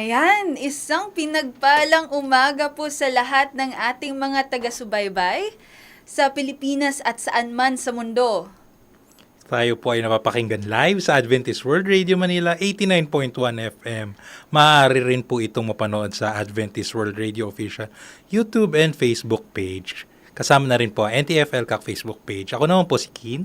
Ayan, isang pinagpalang umaga po sa lahat ng ating mga taga-subaybay sa Pilipinas at saan man sa mundo. Tayo po ay napapakinggan live sa Adventist World Radio Manila 89.1 FM. Maaari rin po itong mapanood sa Adventist World Radio Official YouTube and Facebook page. Kasama na rin po ang NTFL Kak Facebook page. Ako naman po si Keen.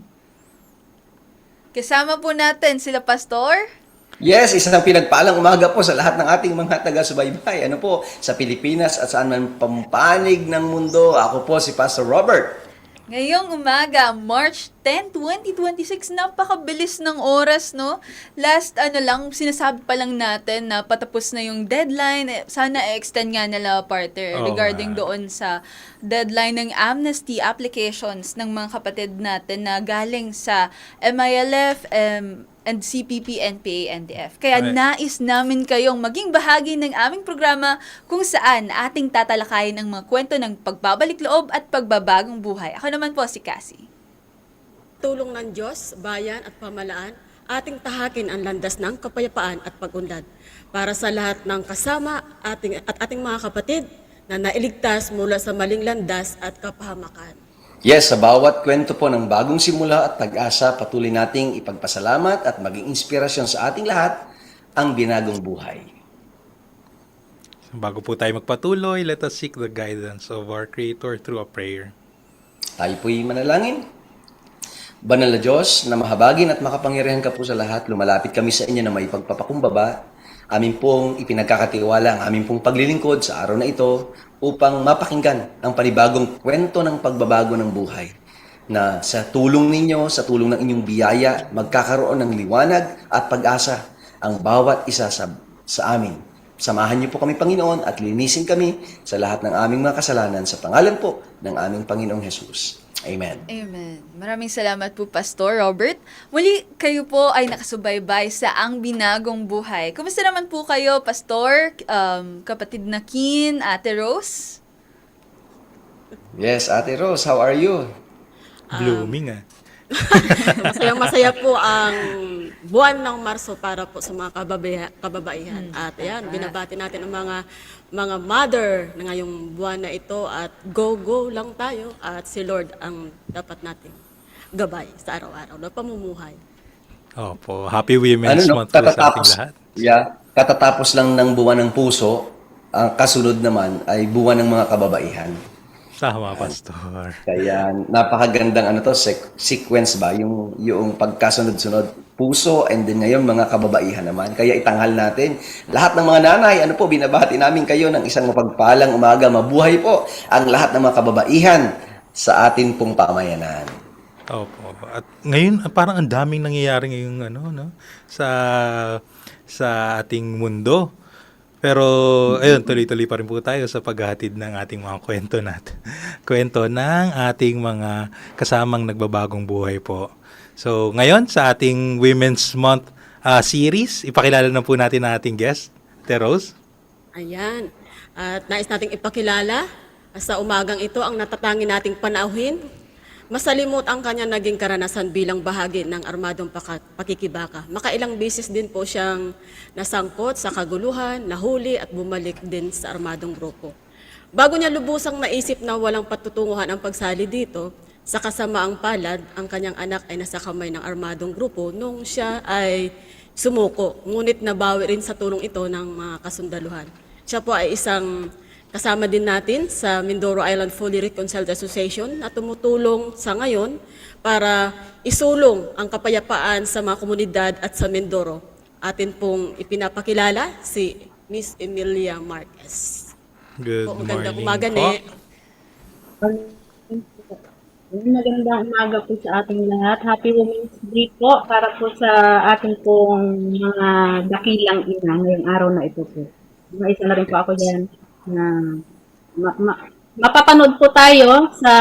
Kasama po natin sila Pastor. Yes, isang pinagpalang umaga po sa lahat ng ating mga taga-subaybay. Ano po, sa Pilipinas at saan man pampanig ng mundo. Ako po si Pastor Robert. Ngayong umaga, March 10, 2026, napakabilis ng oras, no? Last, sinasabi pa lang natin na patapos na yung deadline. Sana extend nga nila, partner, regarding doon sa deadline ng amnesty applications ng mga kapatid natin na galing sa MILF, and CPP, NPA, NDF. Kaya nais namin kayong maging bahagi ng aming programa kung saan ating tatalakayin ang mga kwento ng pagbabalik loob at pagbabagong buhay. Ako naman po si Cassie. Tulong ng Diyos, bayan at pamalaan, ating tahakin ang landas ng kapayapaan at pag-unlad para sa lahat ng kasama ating mga kapatid na nailigtas mula sa maling landas at kapahamakan. Yes, sa bawat kwento po ng bagong simula at pag-asa, patuloy nating ipagpasalamat at maging inspirasyon sa ating lahat ang binagong buhay. Bago po tayo magpatuloy, let us seek the guidance of our Creator through a prayer. Tayo po'y manalangin. Banal na Diyos, na mahabagin at makapangyarihan ka po sa lahat, lumalapit kami sa inyo na may pagpapakumbaba. Amin pong ipinagkakatiwala ang aming pong paglilingkod sa araw na ito upang mapakinggan ang panibagong kwento ng pagbabago ng buhay na sa tulong ninyo, sa tulong ng inyong biyaya, magkakaroon ng liwanag at pag-asa ang bawat isa sa amin. Samahan niyo po kami, Panginoon, at linisin kami sa lahat ng aming mga kasalanan sa pangalan po ng aming Panginoong Jesus. Amen. Amen. Maraming salamat po, Pastor Robert. Muli, kayo po ay nakasubaybay sa Ang Binagong Buhay. Kumusta naman po kayo, Pastor, kapatid na Keen, Ate Rose? Yes, Ate Rose, how are you? Blooming Masayang-masaya po ang buwan ng Marso para po sa mga kababaihan. At ayan, binabati natin ang mga mother na ngayong buwan na ito at go lang tayo at si Lord ang dapat nating gabay sa araw-araw na pamumuhay. Opo, Happy Women's Month po sa ating lahat. Yeah, katatapos lang ng buwan ng puso, ang kasunod naman ay buwan ng mga kababaihan. Tama, Pastor. Kaya napakagandang sequence ba, yung pagkasunod-sunod, puso and then ngayon mga kababaihan naman. Kaya itanghal natin lahat ng mga nanay, binabati namin kayo ng isang mapagpalang umaga, mabuhay po ang lahat ng mga kababaihan sa atin pong pamayanan. Opo. At ngayon parang ang daming nangyayari ngayong sa ating mundo. Pero ayun, tuloy-tuloy pa rin po tayo sa paghahatid ng ating mga kwento natin. Kwento ng ating mga kasamang nagbabagong buhay po. So, ngayon sa ating Women's Month series, ipakilala na po natin ang ating guest, Ate Rose. Ayan. At nais nating ipakilala sa umagang ito ang natatangin nating panauhin. Masalimot ang kanya naging karanasan bilang bahagi ng armadong pakikibaka. Makailang beses din po siyang nasangkot sa kaguluhan, nahuli at bumalik din sa armadong grupo. Bago niya lubusang naisip na walang patutunguhan ang pagsali dito, sa kasamaang palad, ang kanyang anak ay nasa kamay ng armadong grupo nung siya ay sumuko. Ngunit nabawi rin sa tulong ito ng mga kasundaluhan. Siya po ay isang kasama din natin sa Mindoro Island Fully Reconciled Association na tumutulong sa ngayon para isulong ang kapayapaan sa mga komunidad at sa Mindoro. Atin pong ipinapakilala si Miss Emilia Marquez. Good Magandang morning umaga, po. Magandang umaga po sa ating lahat. Happy Women's Day po para po sa ating pong mga dakilang ina ngayong araw na ito po. Isa na rin po ako dyan na mapapanood po tayo sa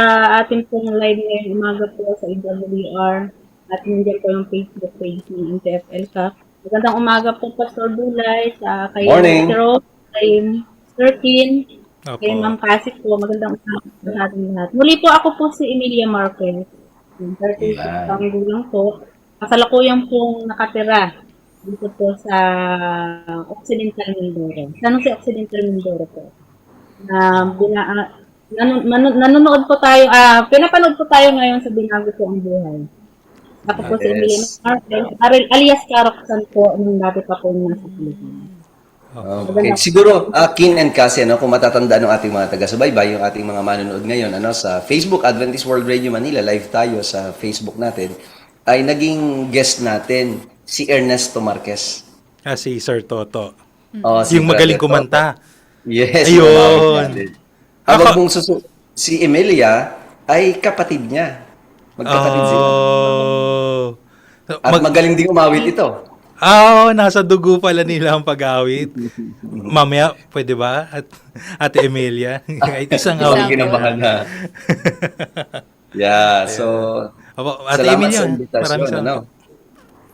ating pong live ngayong umaga po sa AWR at nandiyan po yung Facebook page ng NTFL Cup. Magandang umaga po, Pastor Dulay, sa kay Rose, kay Sir Kin, kay Ma'am Cassie po. Magandang umaga po sa ating lahat. Muli po ako po si Emilia Marquez. 36 gulang po. Kasalukuyan pong nakatira dito po sa Occidental Mindoro. San Jose Occidental Mindoro po. Na nanonood po tayo, pinapanood po tayo ngayon sa Binago po ang Buhay. Ako po si Emilio Yes. Marquez, alias Carocsan po, nung dati pa po nasa Pilipinas. Okay. Siguro, Kin and Cassie, ano, kung matatandaan ng ating mga taga-subaybay, yung ating mga manonood ngayon, ano, sa Facebook, Adventist World Radio Manila, live tayo sa Facebook natin, ay naging guest natin, si Ernesto Marquez. Si Sir Toto. Oh, Yung magaling Brother kumanta. Toto. Yes. Ayun. yung natin. Ang Ako- wag mong si Emilia ay kapatid niya. Magkapatid sila. Oh. At magaling din umawit ito. Nasa dugo pala nila ang pag-awit. Mamaya, pwede ba? Ate Emilia, kahit isang Isang awit. kinabahan na. Yeah, so Ate salamat Emilia, sa imbitasyon, maraming salamat. ano?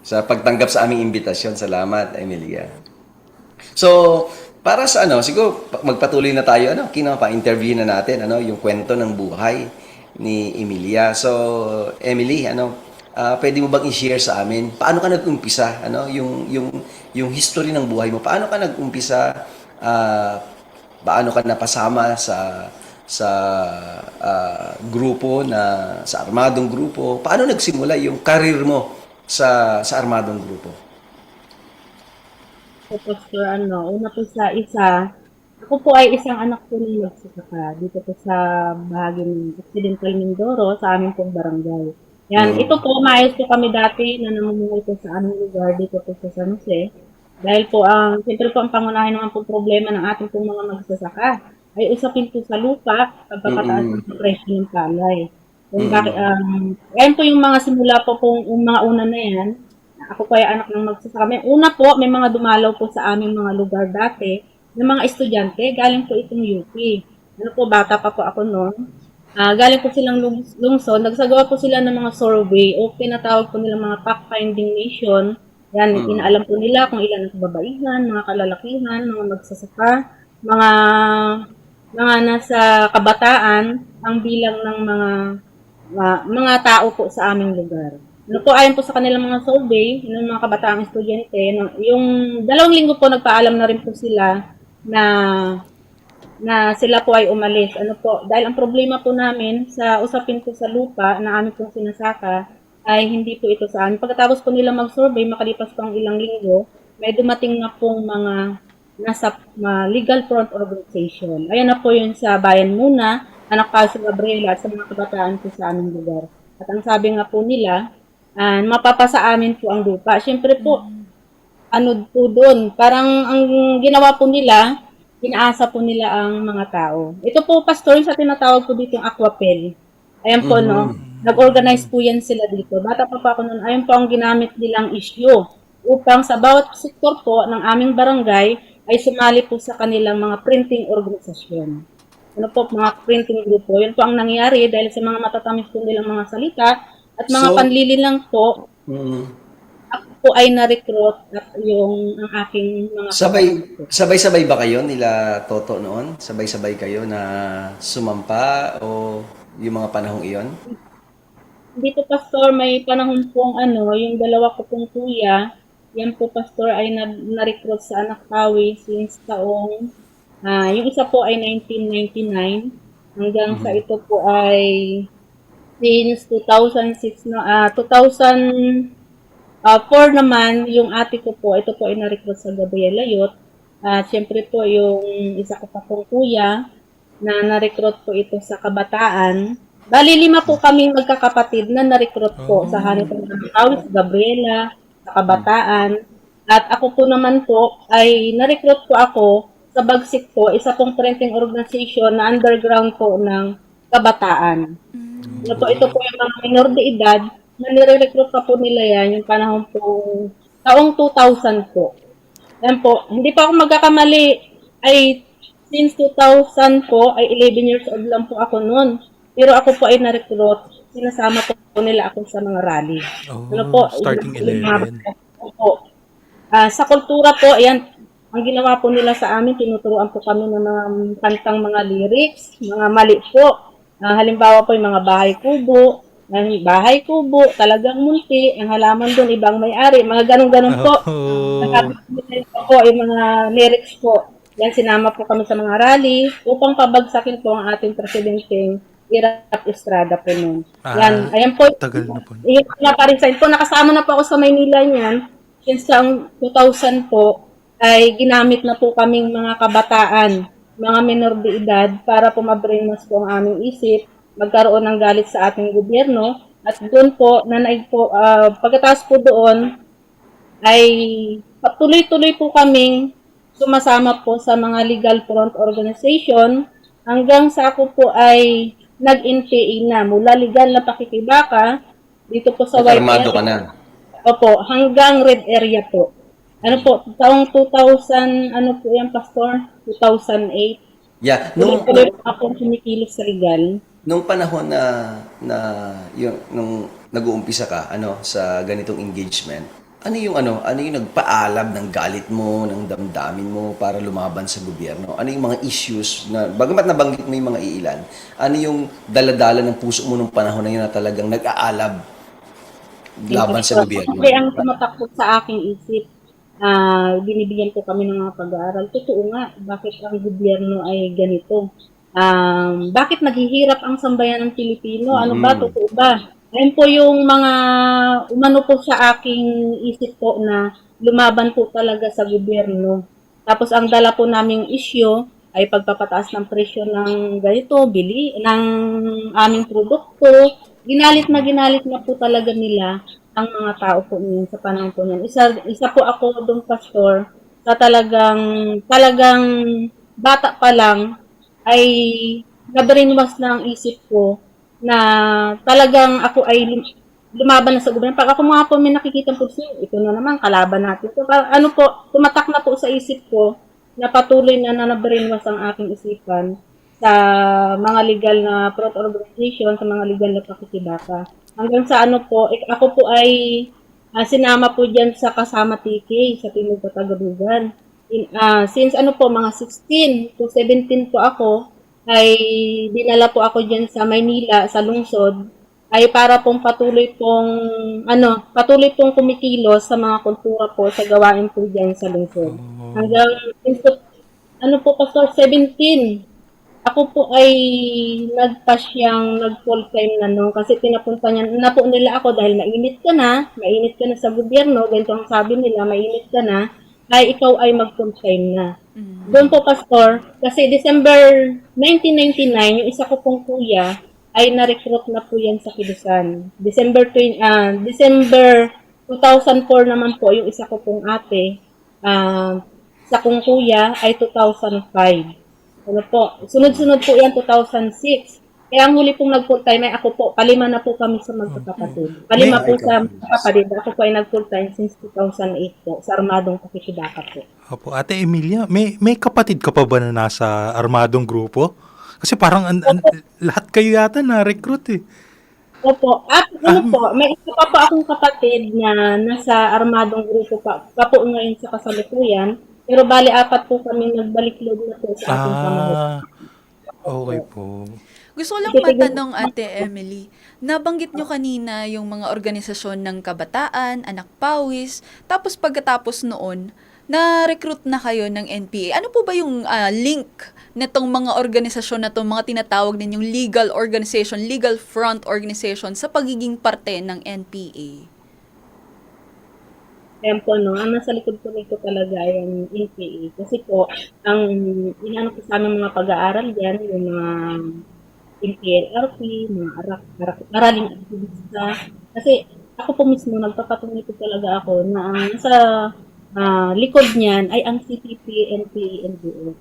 Sa pagtanggap sa aming imbitasyon. Salamat, Emilia. So, para sa siguro magpatuloy na tayo, pa-interview na natin, yung kwento ng buhay ni Emilia. So, Emily, pwede mo bang i-share sa amin paano ka nag-umpisa, yung history ng buhay mo? Paano ka nag-umpisa? Paano ka napasama sa grupo sa armadong grupo? Paano nagsimula yung career mo sa armadong grupo? So, Pastor, una po sa isa, ako po ay isang anak po ng magsasaka dito po sa bahagi ng Occidental Mindoro, sa aming pong barangay. Yan, ito po, maayos po kami dati na namumuhay po sa aming lugar dito po sa San Jose. Dahil po, siyempre po ang pangunahin naman po problema ng ating pong mga magsasaka ay usapin po sa lupa pagkakataas ng presyo ng palay. Kung bakit, yan po yung mga simula po pong mga una na yan. Ako po ay anak ng magsasaka. Una po, may mga dumalaw po sa aming mga lugar dati ng mga estudyante. Galing po itong UP. Bata pa po ako noon. Galing po silang lungsod. Nagsagawa po sila ng mga survey o pinatawag po nila mga fact-finding mission. Yan, inaalam po nila kung ilan ang kababaihan, mga kalalakihan, mga magsasaka, mga nasa kabataan, ang bilang ng mga tao po sa aming lugar. Ayon po sa kanilang mga survey ng mga kabataang estudyante, yung 2 linggo po nagpaalam na rin po sila na sila po ay umalis. Dahil ang problema po namin sa usapin po sa lupa na amin pong sinasaka ay hindi po ito sa amin. Pagkatapos po nila mag-survey, makalipas po ang ilang linggo, may dumating na pong mga nasa legal front organization. Ayan na po yun sa Bayan Muna, Anak Kaso Gabriela at sa mga kabataan po sa aming lugar. At ang sabi nga po nila, mapapasa amin po ang lupa. Siyempre po, po doon, parang ang ginawa po nila, inaasa po nila ang mga tao. Ito po, Pastor, sa tinatawag po dito yung Aquapel. Ayan po, nag-organize po yan sila dito. Bata pa ako noon, ayan po ang ginamit nilang issue upang sa bawat sektor po ng aming barangay ay sumali po sa kanilang mga printing organisasyon. Mga printing grupo. Yan po ang nangyari dahil sa mga matatamis po nilang mga salita at mga panlililang po, ako po ay na-recruit at ang aking mga Sabay-sabay ba kayo nila Toto noon? Sabay-sabay kayo na sumampa o yung mga panahong iyon? Dito, Pastor, may panahon pong yung 2 ko pong kuya, yan po, Pastor, ay na-recruit sa Anak Kawi since taong, yung isa po ay 1999, hanggang sa ito po ay since 2006, 2004 naman, yung ate ko po, ito po ay na-recruit sa Gabriela Yot. Siyempre po, yung isa ko pa pong kuya, na na-recruit po ito sa kabataan. Bali, 5 po kaming magkakapatid na na-recruit po sa Hanipan ng Tawis, Gabriela, sa kabataan. At ako po naman po, ay na-recruit po ako sa Bagsik po, isa pong printing organization na underground po ng kabataan. Ito po yung mga minor de edad, na nire-recruit pa po nila yan, yung panahon po, taong 2000 po. Yan po, hindi pa ako magkakamali, ay since 2000 po, ay 11 years old lang po ako noon. Pero ako po ay na-recruit, sinasama po nila ako sa mga rally. Starting 11. Sa kultura po, ayan, ang ginawa po nila sa amin, tinuturuan po kami ng mga kantang mga lyrics, mga mali po. Halimbawa po yung mga bahay kubo, Ang bahay kubo, talagang munti, ang halaman doon, ibang may-ari, mga ganun-ganun po. Oh. Nakapagpapalita po yung mga lyrics po. Yan, sinama po kami sa mga rally upang pabagsakin po ang ating presidenteng Irap Estrada po noon. Yan, ayan po. Tagal na po. Yung na-resign po, nakasama na po ako sa Maynila niyan. Since ang 2000 po, ay ginamit na po kaming mga kabataan, mga minor de edad, para po ma-brainwash po ang aming isip, magkaroon ng galit sa ating gobyerno, at doon po, nanaig po, pagkatapos po doon, ay tuloy-tuloy po kaming sumasama po sa mga legal front organization, hanggang sa ako po ay nag-NPA na, mula legal na pakikibaka, dito po sa white Armado ka area. na. Opo, hanggang red area po. Ano po, taong 2000, ano po yan, Pastor? 2008. Yeah, nung Tuloy-tuloy po akong kumikilos sa legal. nung panahon nung nag-uumpisa ka sa ganitong engagement, ano yung nagpaalab ng galit mo, ng damdamin mo para lumaban sa gobyerno? Ano yung mga issues na bagamat nabanggit mo yung mga iilan, ano yung daladala ng puso mo nung panahon na yun na talagang nag-aalab laban sa gobyerno? Kasi ang tumatakbo sa aking isip, binibigyan ko kami ng mga pag-aaral. Totoo nga, bakit ang gobyerno ay ganito? Bakit naghihirap ang sambayan ng Pilipino? Ano ba? Totoo ba? Ayun po yung mga umano po sa aking isip po na lumaban po talaga sa gobyerno. Tapos ang dala po naming issue ay pagpapataas ng presyo ng ganito, ng aming produkto. Ginalit na po talaga nila ang mga tao po niyan sa panahon po niyan. Isa po ako doon, Pastor, sa talagang bata pa lang ay na-brainwash na ang isip ko na talagang ako ay lumaban na sa gobyerno. Pag ako mga po may nakikita po siya, ito na naman, kalaban natin. So, ano po, tumatak na po sa isip ko na patuloy na na-brainwash ang aking isipan sa mga legal na front organization, sa mga legal na pakikibaka. Hanggang sa ano po, ako po ay sinama po dyan sa kasama TK sa Timog Katagadugan. Since ano po, mga 16 to 17 po ako, ay dinala po ako dyan sa Maynila, sa lungsod, ay para pong patuloy pong kumikilos sa mga kultura po sa gawain po dyan sa lungsod. Hanggang, Pastor, 17, ako po ay nag-full time na kasi pinapunta na po nila ako dahil mainit ka na sa gobyerno, ganito ang sabi nila, mainit ka na, ay ikaw ay mag-full time na. Doon po, Pastor, kasi December 1999, yung isa ko pong kuya ay na-recruit na po yan sa Kilusan. December 2004 naman po yung isa ko pong ate, sa kong kuya ay 2005. Ano po, sunod-sunod po yan 2006. Kaya ang huli pong nag-full time ay ako po, palima na po kami sa magkakapatid. Palima po sa magkakapatid. Ako po ay nag-full time since 2008 po sa Armadong Pakikibaka po. Opo, Ate Emilia, may kapatid ka pa ba na nasa armadong grupo? Kasi parang lahat kayo yata na-recruit eh. Opo. At may isa pa po akong kapatid na nasa armadong grupo pa po ngayon sa kasalukuyan. Pero bali, 4 po kami nagbalik-loob na po sa ating pamahit. Okay po. Gusto ko lang matanong, Ate Emily, nabanggit nyo kanina yung mga organisasyon ng kabataan, anak pawis, tapos pagkatapos noon, na-recruit na kayo ng NPA. Ano po ba yung link netong mga organisasyon na to, mga tinatawag ninyong legal organization, legal front organization sa pagiging parte ng NPA? Ayan po, ang nasa likod po nito talaga ay ang NPA. Kasi po, ang inano po sa aming mga pag-aaral dyan, yung mga NPLRP, mga araling aktivista. Kasi ako po mismo, nagpapatunay po talaga ako na ang nasa likod niyan ay ang CPP, NPA, NGO.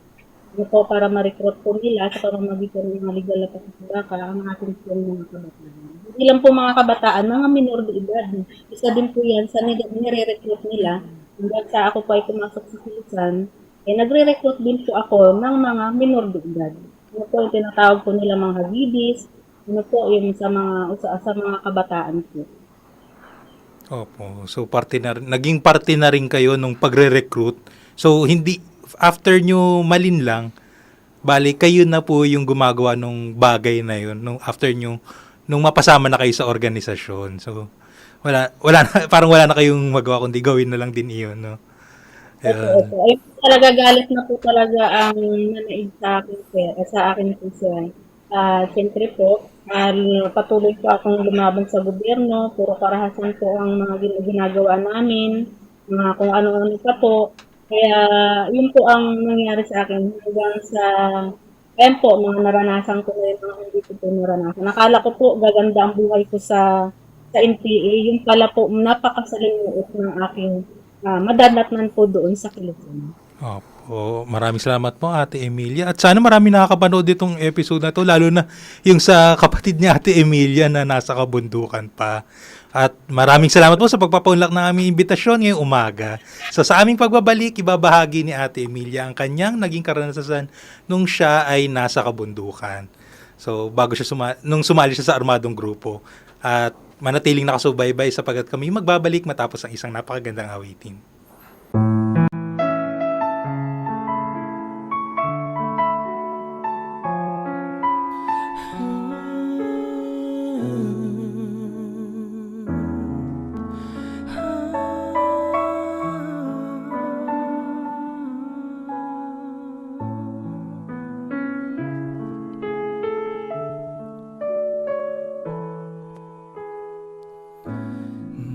Ano po, para ma-recruit po nila sa pamamagitan ng mga legal na pakikibaka ang ating po mga kabataan. Hindi lang po mga kabataan, mga minor de edad. Isa din po yan sa nire-recruit nila. Hanggang sa ako po ay pumasok sa Kilusan, nagre-recruit din po ako ng mga minor de edad. Ano po yung tinatawag po nila mga hagibis, ano po yung sa mga kabataan po. Opo. So naging parte na rin kayo nung pagre-recruit. So hindi after nyo malinlang, bali kayo na po yung gumagawa nung bagay na yun, nung after nyo nung mapasama na kayo sa organisasyon. So, wala na, parang wala na kayong magawa kundi gawin na lang din iyon, no? Ayun. Opo. Ay, talaga galit na po talaga ang nanaig sa akin, sir. Sa akin po, sir. Siyempre po, patuloy po akong lumaban sa gobyerno. Puro karahasan po ang mga ginagawa namin. Mga kung ano-ano pa po. Kaya, yun po ang nangyari sa akin. Hanggang sa, ayun po, mga naranasan ko na yung mga hindi ko po naranasan. Nakala ko po, gaganda ang buhay ko sa NPA. Yung pala po, napakasalimuot ng aking madadatnan po doon sa Quezon. Opo, maraming salamat po Ate Emilia. At sana marami nakakapanood itong episode na to, lalo na yung sa kapatid ni Ate Emilia na nasa kabundukan pa. At maraming salamat po sa pagpapaunlak ng aming imbitasyon ngayong umaga. So sa aming pagbabalik, ibabahagi ni Ate Emilia ang kanyang naging karanasan nung siya ay nasa kabundukan. So bago siya nung sumali siya sa armadong grupo. At manatiling nakasubaybay sapagkat kami magbabalik matapos ang isang napakagandang awitin.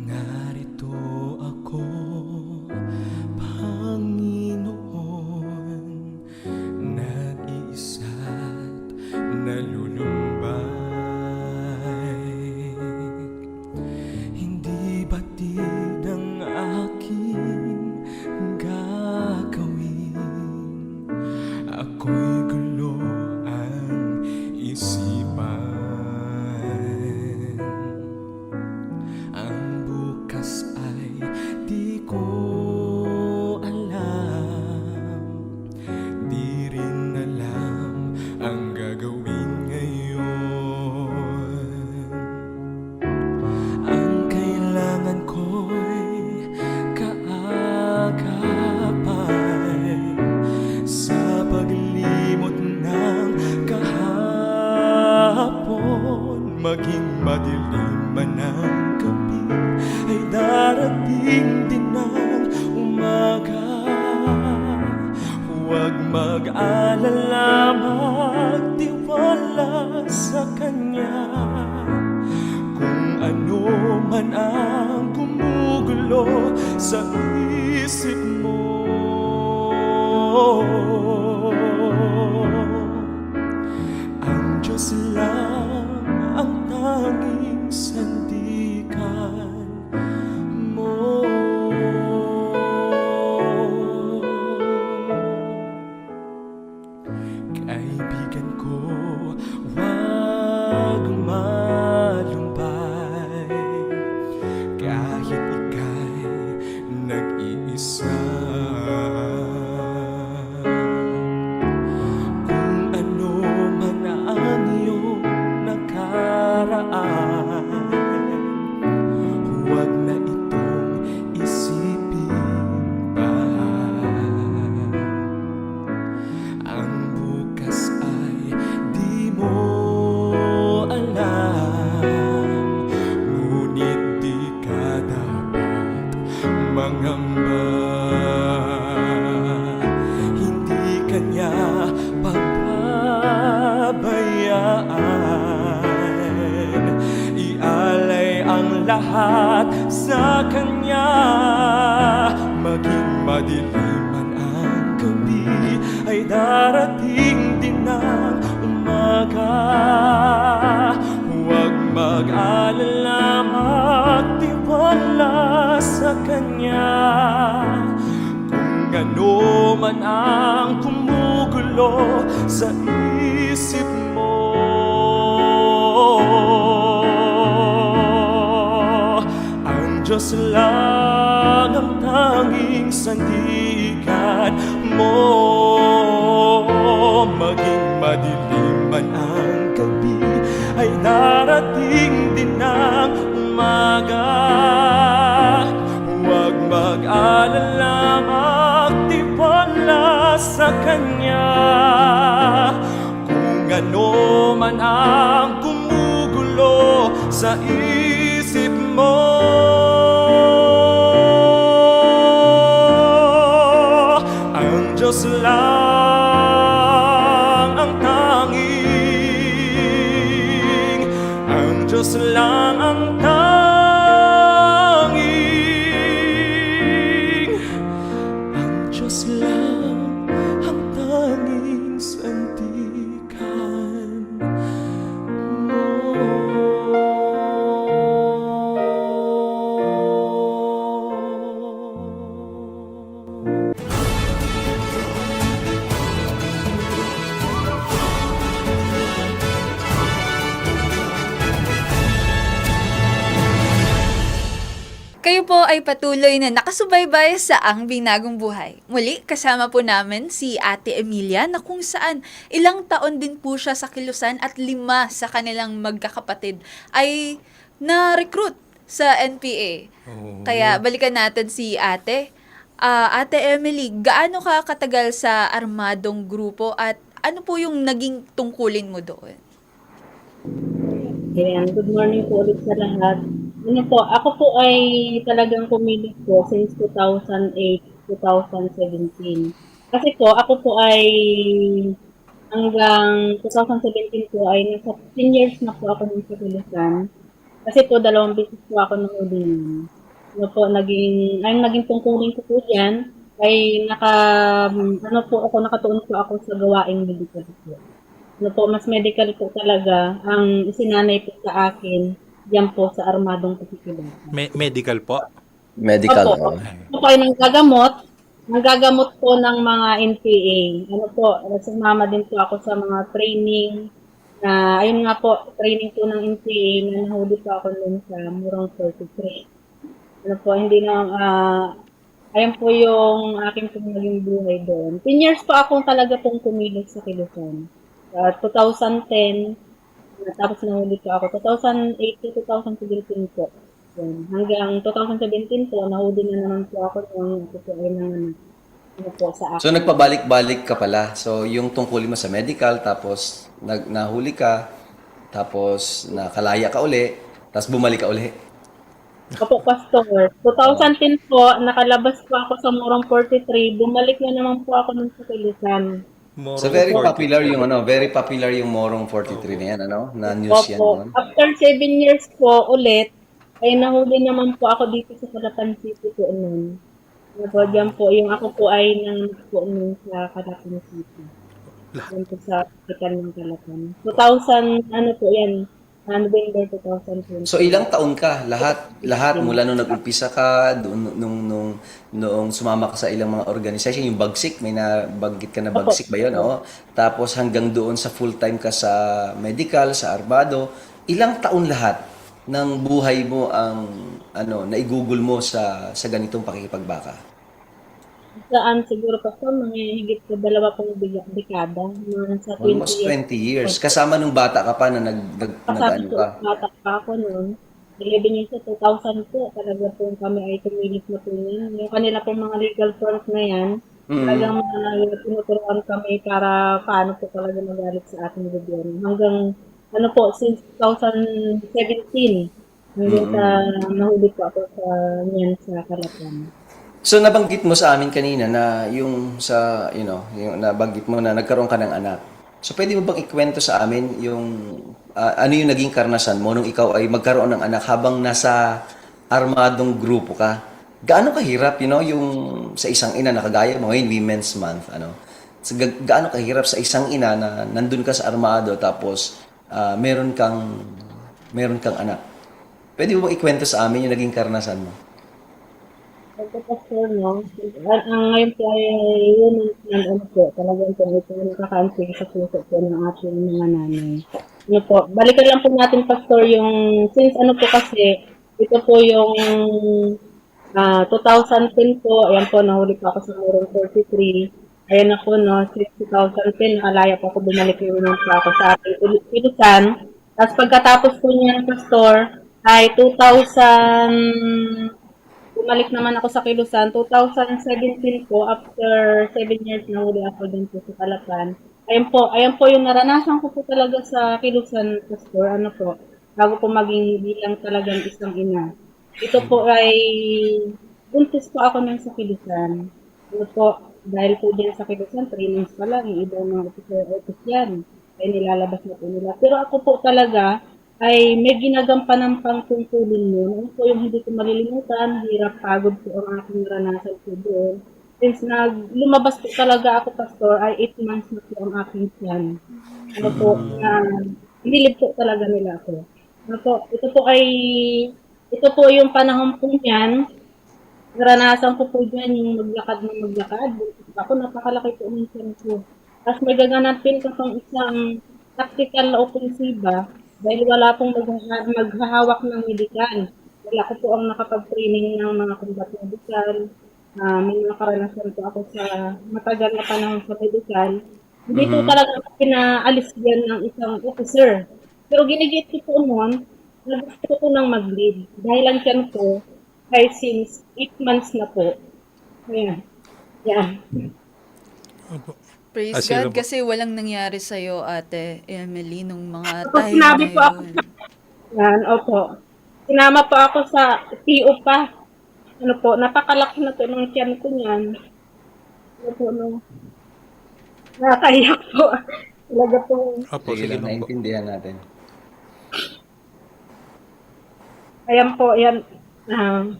Narito ako, Panginoon, nag-iisa't nalulumbay. Hindi batid ang aking gagawin, ako'y gulo ang isipan. Ang bukas ay di ko alam, di rin alam ang gagawin ngayon. Ang kailangan ko'y kaagapay sa paglimot ng kahapon, maging madilim man ang gabi, ay darating din ang umaga. Huwag mag-alala, magtiwala sa Kanya. Kung ano man ang gumugulo sa isip mo, ang Diyos lang ang tanging sandigan mo. Kaibigan ko, huwag malumbay, kahit ika'y nag-iisa. Kung ano man ang iyong nakaraan, huwag na itong isipin pa. Ang bukas ay di mo alam, ngunit di ka dapat mangamba. Hindi Kanya pagpabayaan, ialay ang lahat sa Kanya. Maging madilim man ang gabi, ay darating din ang umaga. Huwag mag-alala, magtiwala sa Kanya. Kung ano man ang kumugulo sa isip mo, ang Diyos lang ang tanging sandigan mo. Maging madilim man ang gabi, ay darating din ang umaga. Huwag mag-alala, magtiwala sa Kanya. Kung ano man ang gumugulo sa isip mo. Ang Diyos lang ang tanging, ang Diyos lang ang tanging, ang Diyos lang ang tanging sandigan mo. Kayo po ay patuloy na nakasubaybay sa Ang Binagong Buhay. Muli, kasama po namin si Ate Emilia na kung saan ilang taon din po siya sa Kilusan at 5 sa kanilang magkakapatid ay na-recruit sa NPA. Oo. Kaya balikan natin si Ate. Ate Emily, gaano ka katagal sa armadong grupo at ano po yung naging tungkulin mo doon? Ayan, good morning po ulit sa lahat. Ano po, ako po ay talagang pumilit po since 2008, 2017. Kasi po, ako po ay hanggang 2017 po ay nasa 10 years na po ako ng Kilusan. Kasi po, 2 beses po ako nahuli. Ano po, naging tungkulin ko po dyan ay nakatuon po ako sa gawaing medical po. Ano po, mas medical po talaga ang isinanay po sa akin diyan po sa armadong pakikibaka. Medical po? Medical. Opo. Ako po ay nanggagamot po ng mga NPA. Ano po, sumama din po ako sa mga training na, ayun nga po, training po ng NPA na nahuli po ako nun sa Murong 43. Ano po, hindi na, ayun po yung aking pong naging buhay doon. 10 years po akong talaga pong kumilos sa Kilusan. 2010, tapos nahuli po ako. 2008 to 2017 po. Yan. Hanggang 2017 po, nahuli na naman po ako nung ito po ay nanganak. Ano po sa akin. So nagpabalik-balik ka pala. So yung tungkulin mo sa medical, tapos nahuli ka, tapos nakalaya ka uli, tapos bumalik ka uli. Opo, Pastor. 2010 po, nakalabas po ako sa Murong 43. Bumalik na naman po ako nun sa Kilusan. So very popular yung Morong 43 na yan, na news yan Opo. noon. After 7 years po ulit, ay nahuli naman po ako dito sa Calapan City po noon. Ano diyan po, yung ako po ay nanganak po noon sa Calapan City. Diyan po sa Calapan ng Calapan. 2000, ano po yan, November 2020. So ilang taon ka? Lahat mula nung nag-umpisa ka, noong sumama ka sa ilang mga organisasyon, yung bagsik, may nabanggit ka na bagsik ba yun? Oo. Tapos hanggang doon sa full-time ka sa medical, sa armado, ilang taon lahat ng buhay mo ang naigugol mo sa ganitong pakikipagbaka? Saan siguro pa po, mga higit sa 2 dekada, mga sa 20 Almost 20 years. Kasama nung bata ka pa na Kasama nag-ano po, ka? bata pa ako noon. 11 years sa 2000 po, talaga po kami ay tumilit na po niyan. Yung kanila po mga legal firms na yan, talagang tinuturuan kami para paano po talaga magalit sa ating gobyerno. Hanggang, since 2017, hanggang sa nahuli po ako niyan sa Calapan. So nabanggit mo sa amin kanina na yung nabanggit mo na nagkaroon ka ng anak. So pwede mo bang ikwento sa amin yung ano yung naging karanasan mo nung ikaw ay magkaroon ng anak habang nasa armadong grupo ka? Gaano kahirap, yung sa isang ina na kagaya mo ngayon Women's Month, So, gaano kahirap sa isang ina na nandun ka sa armado tapos meron kang anak? Pwede mo bang ikwento sa amin yung naging karanasan mo? Pastor, no? Ngayon po ay yun po, talagang po ito nakakaansin sa puso po ng ating mga nanay. Balikan lang po natin, Pastor, yung, since po kasi, ito po yung 2010 po, ayan po, nahuli po ako sa Murong 43. Ayan ako, since 2010, nakalaya po ako, bumalik naman po ako sa ating Kilusan. Tapos pagkatapos po niyan, Pastor, ay bumalik naman ako sa Kilusan. 2017 po, after 7 years na huli ako din po sa Calapan. Ayan po yung naranasan ko po talaga sa Kilusan, Pastor. bago po maging bilang talagang isang ina. Ito po ay buntis po ako ng sa Kilusan. Ano po, dahil po din sa Kilusan, 3 months pa lang, yung ibang mga officer ay nilalabas na po nila. Pero ako po talaga ay may ginagampanan pang tungkulin mo. Ano po yung hindi ko malilimutan, hirap, pagod po ang aking naranasan po doon. Since lumabas po talaga ako, Pastor, ay 8 months na po ang aking tiyan. Ano po, na nilib po talaga nila ako. Ano po, ito po yung panahon po niyan, naranasan ko po dyan yung maglakad ng maglakad. Ako, napakalaki po ng tiyan ko. Tapos may gaganapin ko pang isang tactical na opensiba dahil wala pong maghahawak ng medikal. Wala ko po ang nakapag-training ng mga combat medical. May mga karanasan po ako sa matagal na panahon sa medical. Hindi po talaga ako pinaalis yan ng isang officer. Pero ginigit ko po noon, na gusto ko nang mag-lead. Dahil lang yan po, ay since 8 months na po. Ayan. Yan. Praise Sila God po. kasi walang nangyari sa'yo, Ate Emily, nung mga Tapos time sinabi na po ako, yun. yan, opo. Sinama po ako sa PO pa. Ano po, napakalaki na po ng tiyan ko niyan. Ano po, no. Nakakahiyak po. Talaga po. Opo, Sige sige lang, lang po. naintindihan natin. Ayan po, yan. 8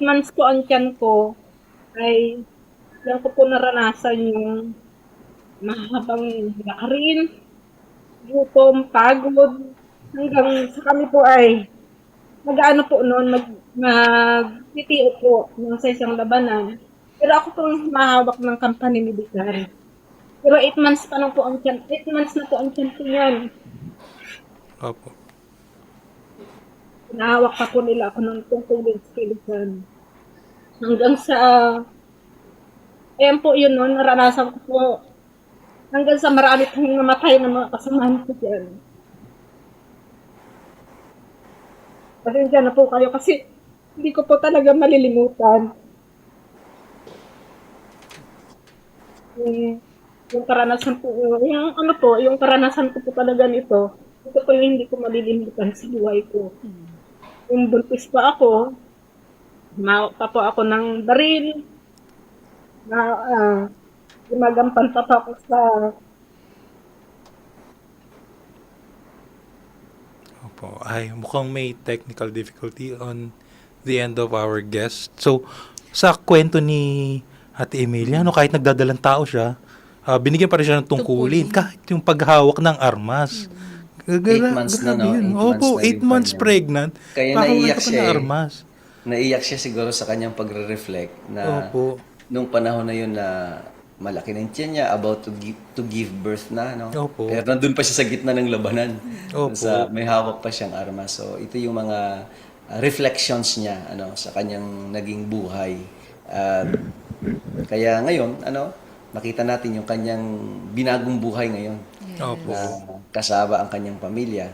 months po ang tiyan ko. Ay, yan ko po naranasan yung mahabang lakarin, gutom, pagod, hanggang sa kami po ay mag-ano po noon, mag-PTO po ng sa isang labanan. Pero ako pong mahawak ng company medical. Pero 8 months pa lang po ang tiyan. 8 months na po ang tiyan ko yan. Opo. Pinahawak pa po nila ako ng tungkulin sa Kilisan. Hanggang sa, ayan po yun noon, naranasan ko po. Hanggang sa marami pong namatay ng mga kasamahan ko dyan. Pasensya na po kayo kasi hindi ko po talaga malilimutan. Yung karanasan po, yung ano po, yung karanasan ko po talaga nito, ito po yung hindi ko malilimutan sa buhay ko. Yung buntis pa ako, humawak pa po ako ng baril, na gumagampan pa po ako sa Opo. Ay, mukhang may technical difficulty on the end of our guest. So, sa kwento ni Ate Emilia, no, kahit nagdadalang tao siya, binigyan pa rin siya ng tungkulin. Tungkulin. Kahit yung paghawak ng armas. 8 months na, no? Grabe yun. 8 months Opo, na 8 yung months kanya. pregnant. Kaya pahawakan naiiyak ka pa siya ng eh. armas. Naiyak siya siguro sa kanyang pagre-reflect na Opo. nung panahon na yun na malaki na yung tiyan niya, about to give birth na, no? Opo. Pero nandun pa siya sa gitna ng labanan. Opo. May hawak pa siyang armas. So, ito yung mga reflections niya, ano, sa kanyang naging buhay. Kaya ngayon, ano, makita natin yung kanyang binagong buhay ngayon. Opo. Na kasama ang kanyang pamilya,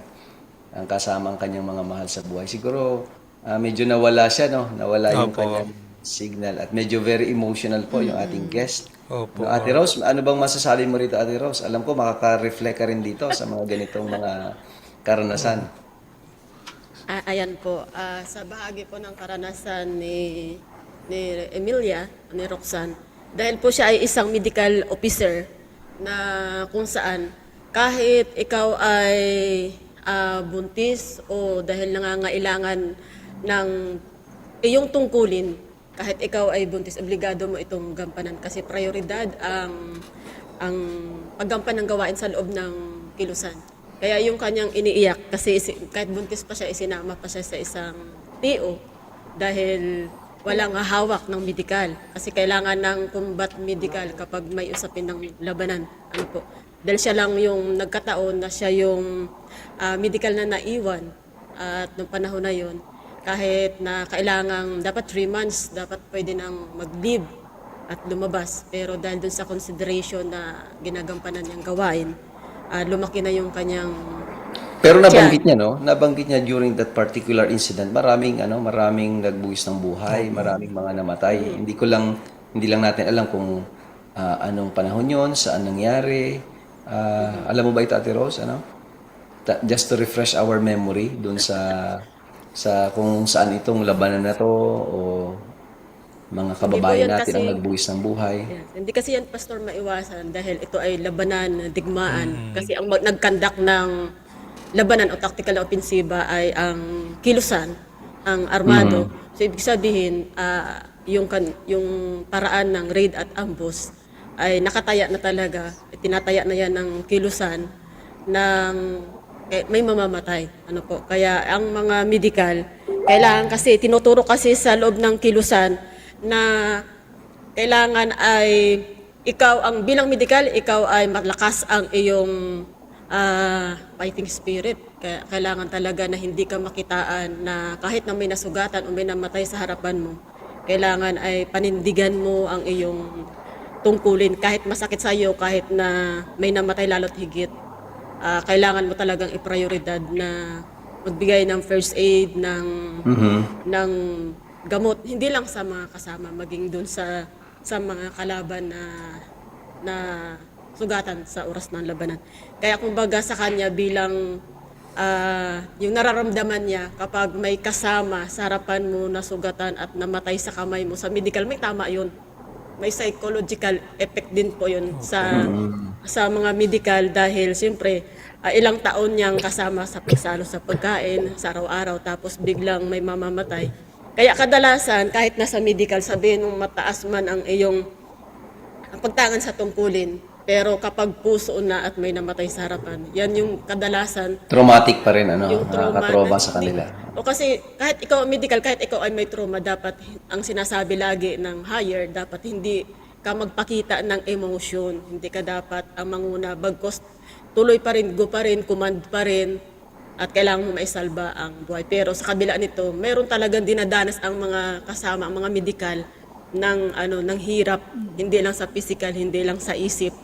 ang kasama ang kanyang mga mahal sa buhay. Siguro, medyo nawala siya, no? Nawala yung Opo. kanyang signal. At medyo very emotional po yung ating guest. Opo. No, Ate Rose, ano bang masasabi mo rito, Ate Rose? Alam ko, makaka-reflect ka rin dito sa mga ganitong mga karanasan. Ayan po, sa bahagi po ng karanasan ni Emilia, ni Roxanne, dahil po siya ay isang medical officer na kung saan kahit ikaw ay buntis o dahil nangangailangan ng iyong tungkulin, kahit ikaw ay buntis, obligado mo itong gampanan kasi prioridad ang paggampan ng gawain sa loob ng kilusan. Kaya yung kanyang iniiyak kasi kahit buntis pa siya, isinama pa siya sa isang PO dahil walang hawak ng medikal. Kasi kailangan ng combat medical kapag may usapin ng labanan. Ano po? Dahil siya lang yung nagkataon na siya yung medical na naiwan at noong panahon na yun, kahit na kailangang dapat 3 months, dapat pwede nang mag-leave at lumabas. Pero dahil dun sa consideration na ginagampanan niyang gawain, lumaki na yung kanyang Pero nabanggit niya, no? Nabanggit niya during that particular incident, maraming nagbuwis ng buhay, maraming mga namatay. Hindi lang natin alam kung anong panahon 'yon, saan nangyari. Alam mo ba ito, Ate Rose, ano? just to refresh our memory dun sa kung saan itong labanan na to o mga kababayan yan natin ang kasi- nagbuwis ng buhay. Yes. Hindi kasi yan, Pastor, maiwasan dahil ito ay labanan, digmaan. Kasi ang nagkandak ng labanan o tactical na opensiba ay ang kilusan, ang armado. So, ibig sabihin, yung paraan ng raid at ambush ay nakataya na talaga, tinataya na yan ng kilusan ng may mamamatay. Ano po? Kaya ang mga medical, kailangan kasi, tinuturo kasi sa loob ng kilusan na kailangan ay ikaw ang bilang medical, ikaw ay malakas ang iyong fighting spirit. Kaya kailangan talaga na hindi ka makitaan na kahit na may nasugatan o may namatay sa harapan mo, kailangan ay panindigan mo ang iyong tungkulin kahit masakit sa iyo, kahit na may namatay lalo't higit. Kailangan mo talagang iprioridad na magbigay ng first aid, ng gamot, hindi lang sa mga kasama, maging dun sa mga kalaban na sugatan sa oras ng labanan. Kaya kumbaga sa kanya bilang yung nararamdaman niya kapag may kasama sa harapan mo na sugatan at namatay sa kamay mo, sa medical may tama yun. May psychological effect din po yun sa mga medical dahil siyempre ilang taon niyang kasama sa pagsalo sa pagkain sa araw-araw tapos biglang may mamamatay. Kaya kadalasan kahit nasa medical sabihin mong mataas man ang iyong pagtangan sa tungkulin, pero kapag puso na at may namatay sa harapan, yan yung kadalasan Traumatic pa rin, ano? yung trauma Nakakatroba na sa kanila. O kasi kahit ikaw medical, kahit ikaw ay may trauma, dapat ang sinasabi lagi ng higher, dapat hindi ka magpakita ng emotion. Hindi ka dapat ang manguna. Bagkos tuloy pa rin, go pa rin, command pa rin, at kailangan mo maisalba ang buhay. Pero sa kabila nito, meron talagang dinadanas ang mga kasama, ang mga medical ng hirap, hindi lang sa physical, hindi lang sa isip,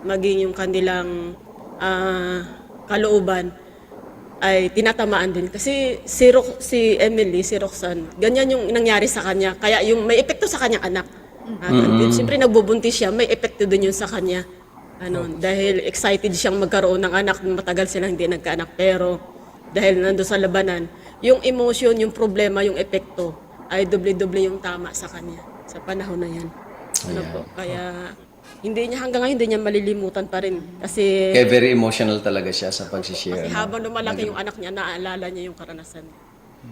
maging yung kanilang kalooban ay tinatamaan din. Kasi si Emily, si Roxanne, ganyan yung nangyari sa kanya. Kaya yung may epekto sa kanyang anak. Siyempre nagbubuntis siya, may epekto din yun sa kanya. Dahil excited siyang magkaroon ng anak, matagal silang hindi nagkaanak. Pero dahil nandun sa labanan, yung emotion, yung problema, yung epekto, ay doble-doble yung tama sa kanya sa panahon na yan. Kaya hindi niya hanggang ngayon hindi niya malilimutan pa rin kasi Kaya very emotional talaga siya sa pag-share. habang lumalaki yung anak niya, naaalala niya yung karanasan niya.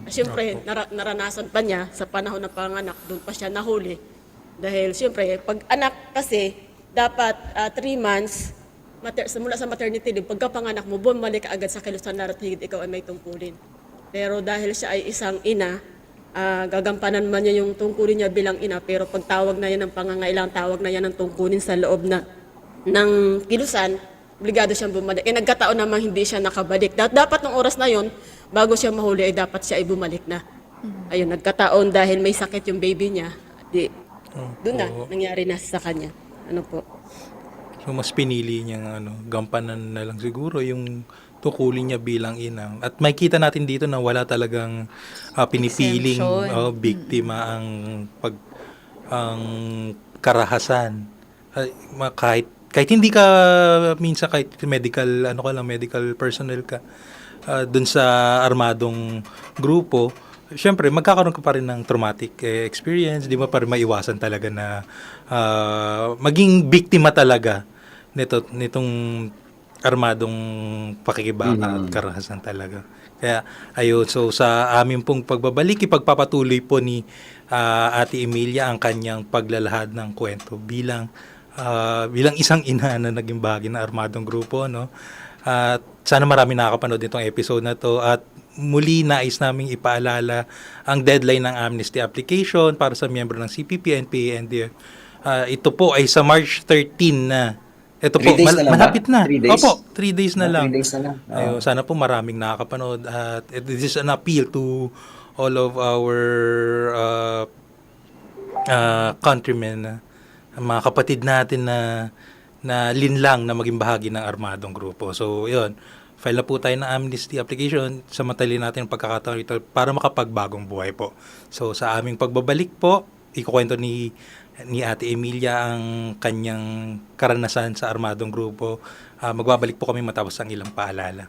Siyempre, naranasan pa niya sa panahon ng panganak, doon pa siya nahuli. Dahil siyempre, pag anak kasi, dapat 3 months, mula sa maternity leave, pagkapanganak mo, bumalik ka agad sa kilusan na higit ikaw ay may tungkulin. Pero dahil siya ay isang ina, gagampanan man niya yung tungkulin niya bilang ina, pero pag tawag na yan ng pangangailangan, tawag na yan ng tungkulin sa loob ng kilusan, obligado siyang bumalik. Nagkataon namang hindi siya nakabalik. Dapat ng oras na yon, bago siya mahuli, ay dapat siya ay bumalik na. Ayun, nagkataon dahil may sakit yung baby niya. Doon na, nangyari na sa kanya. Ano po? So mas pinili niyang gampanan na lang siguro yung tukulin niya bilang ina. At makita natin dito na wala talagang pinipiling Exemption. biktima ang karahasan. Kahit hindi ka minsan kahit medical medical personnel ka dun sa armadong grupo, syempre magkakaroon ka pa rin ng traumatic experience, di ba, para maiwasan talaga na maging biktima talaga nitong armadong pakikibaka at karahasan talaga. Kaya ayun, so sa amin pong pagbabalik, ipagpapatuloy po ni Ate Emilia ang kanyang paglalahad ng kwento bilang isang ina na naging bahagi ng armadong grupo, no? At sana marami nakakapanood nitong episode na to. At muli nais naming ipaalala ang deadline ng amnesty application para sa miyembro ng CPP, NPA, NDF. Ito po ay sa March 13 na. Ito 3 po, days na lang ba? malapit na. 3 days? Opo, 3 days na lang. 3 days na lang. Ayun, sana po maraming nakakapanood. At this is an appeal to all of our countrymen, mga kapatid natin na linlang na maging bahagi ng armadong grupo. So, yun. File na po tayo ng amnesty application. Samantalin natin ang pagkakataon ito para makapagbagong buhay po. So, sa aming pagbabalik po, ikukwento ni Ate Emilia ang kanyang karanasan sa armadong grupo. Magbabalik po kami matapos ang ilang paalala.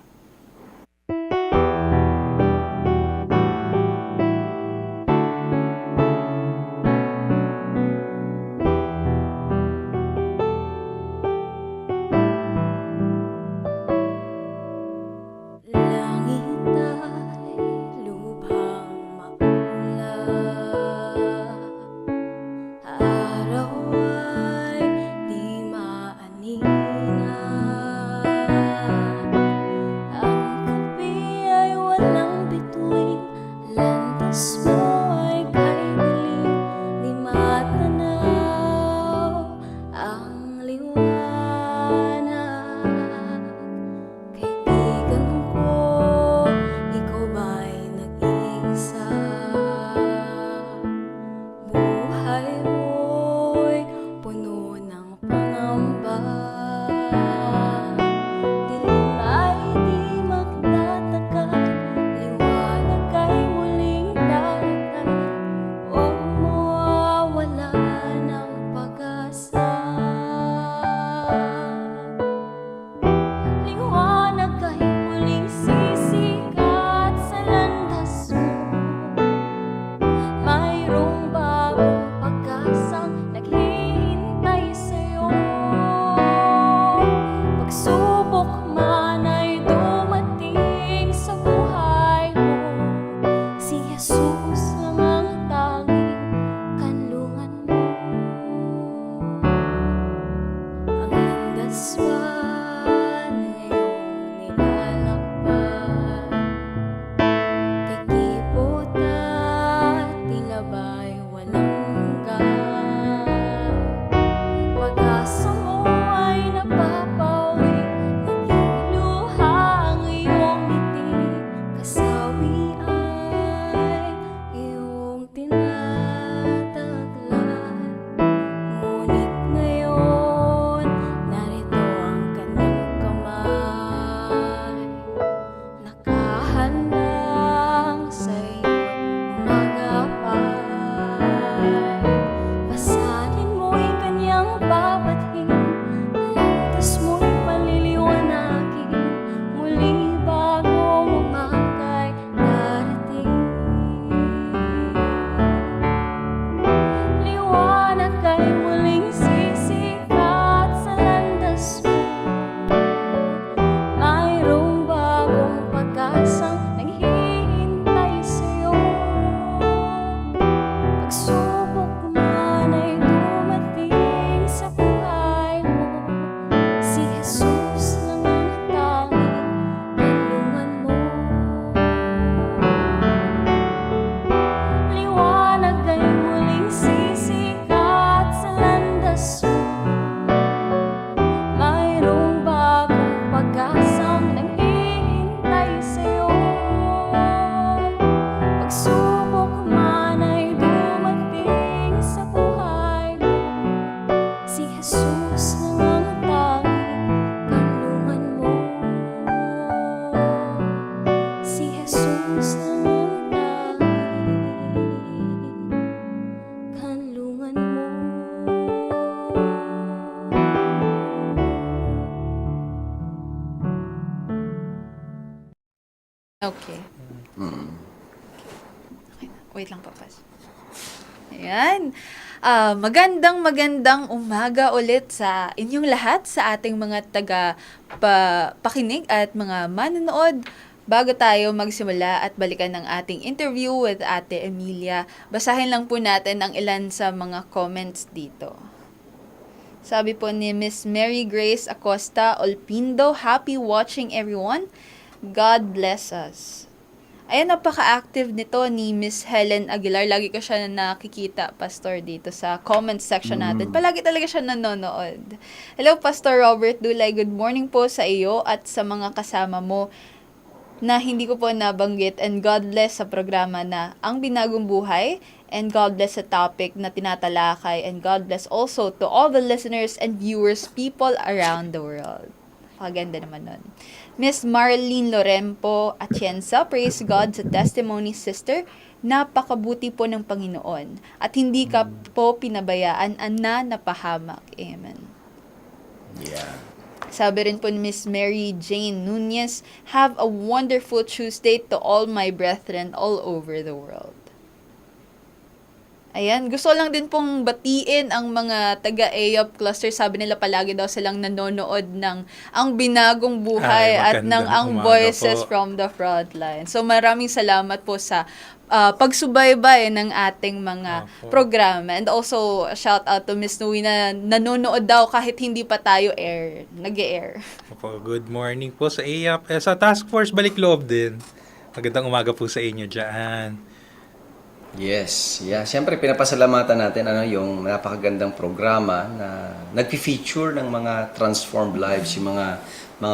Okay. Wait lang, Papas. Ayan. Magandang umaga ulit sa inyong lahat, sa ating mga pakinig at mga manonood. Bago tayo magsimula at balikan ng ating interview with Ate Emilia, basahin lang po natin ang ilan sa mga comments dito. Sabi po ni Miss Mary Grace Acosta Olpindo, happy watching everyone. God bless us. Ayan, napaka-active nito ni Miss Helen Aguilar. Lagi ko siya nakikita, Pastor, dito sa comment section natin. Palagi talaga siya nanonood. Hello, Pastor Robert Dulay. Good morning po sa iyo at sa mga kasama mo na hindi ko po nabanggit. And God bless sa programa na Ang Binagong Buhay. And God bless sa topic na tinatalakay. And God bless also to all the listeners and viewers, people around the world. Paganda naman nun. Miss Marlene Lorempo Atienza, praise God sa testimony, sister. Napakabuti po ng Panginoon. At hindi ka po pinabayaan na napahamak. Amen. Yeah. Sabi rin po ni Miss Mary Jane Nunez, have a wonderful Tuesday to all my brethren all over the world. Ayan, gusto lang din pong batiin ang mga taga-AYOP cluster. Sabi nila palagi daw silang nanonood ng Ang Binagong Buhay at ng Ang Voices from the Frontline. So maraming salamat po sa pagsubaybay ng ating mga programa. And also, shout out to Miss Nui na nanonood daw kahit hindi pa tayo nag-air. Good morning po sa AYAP. Sa Task Force Balikloob din. Magandang umaga po sa inyo dyan. Yes, yeah. Siyempre pinapasalamatan natin yung napakagandang programa na nagfi-feature ng mga transformed lives, yung mga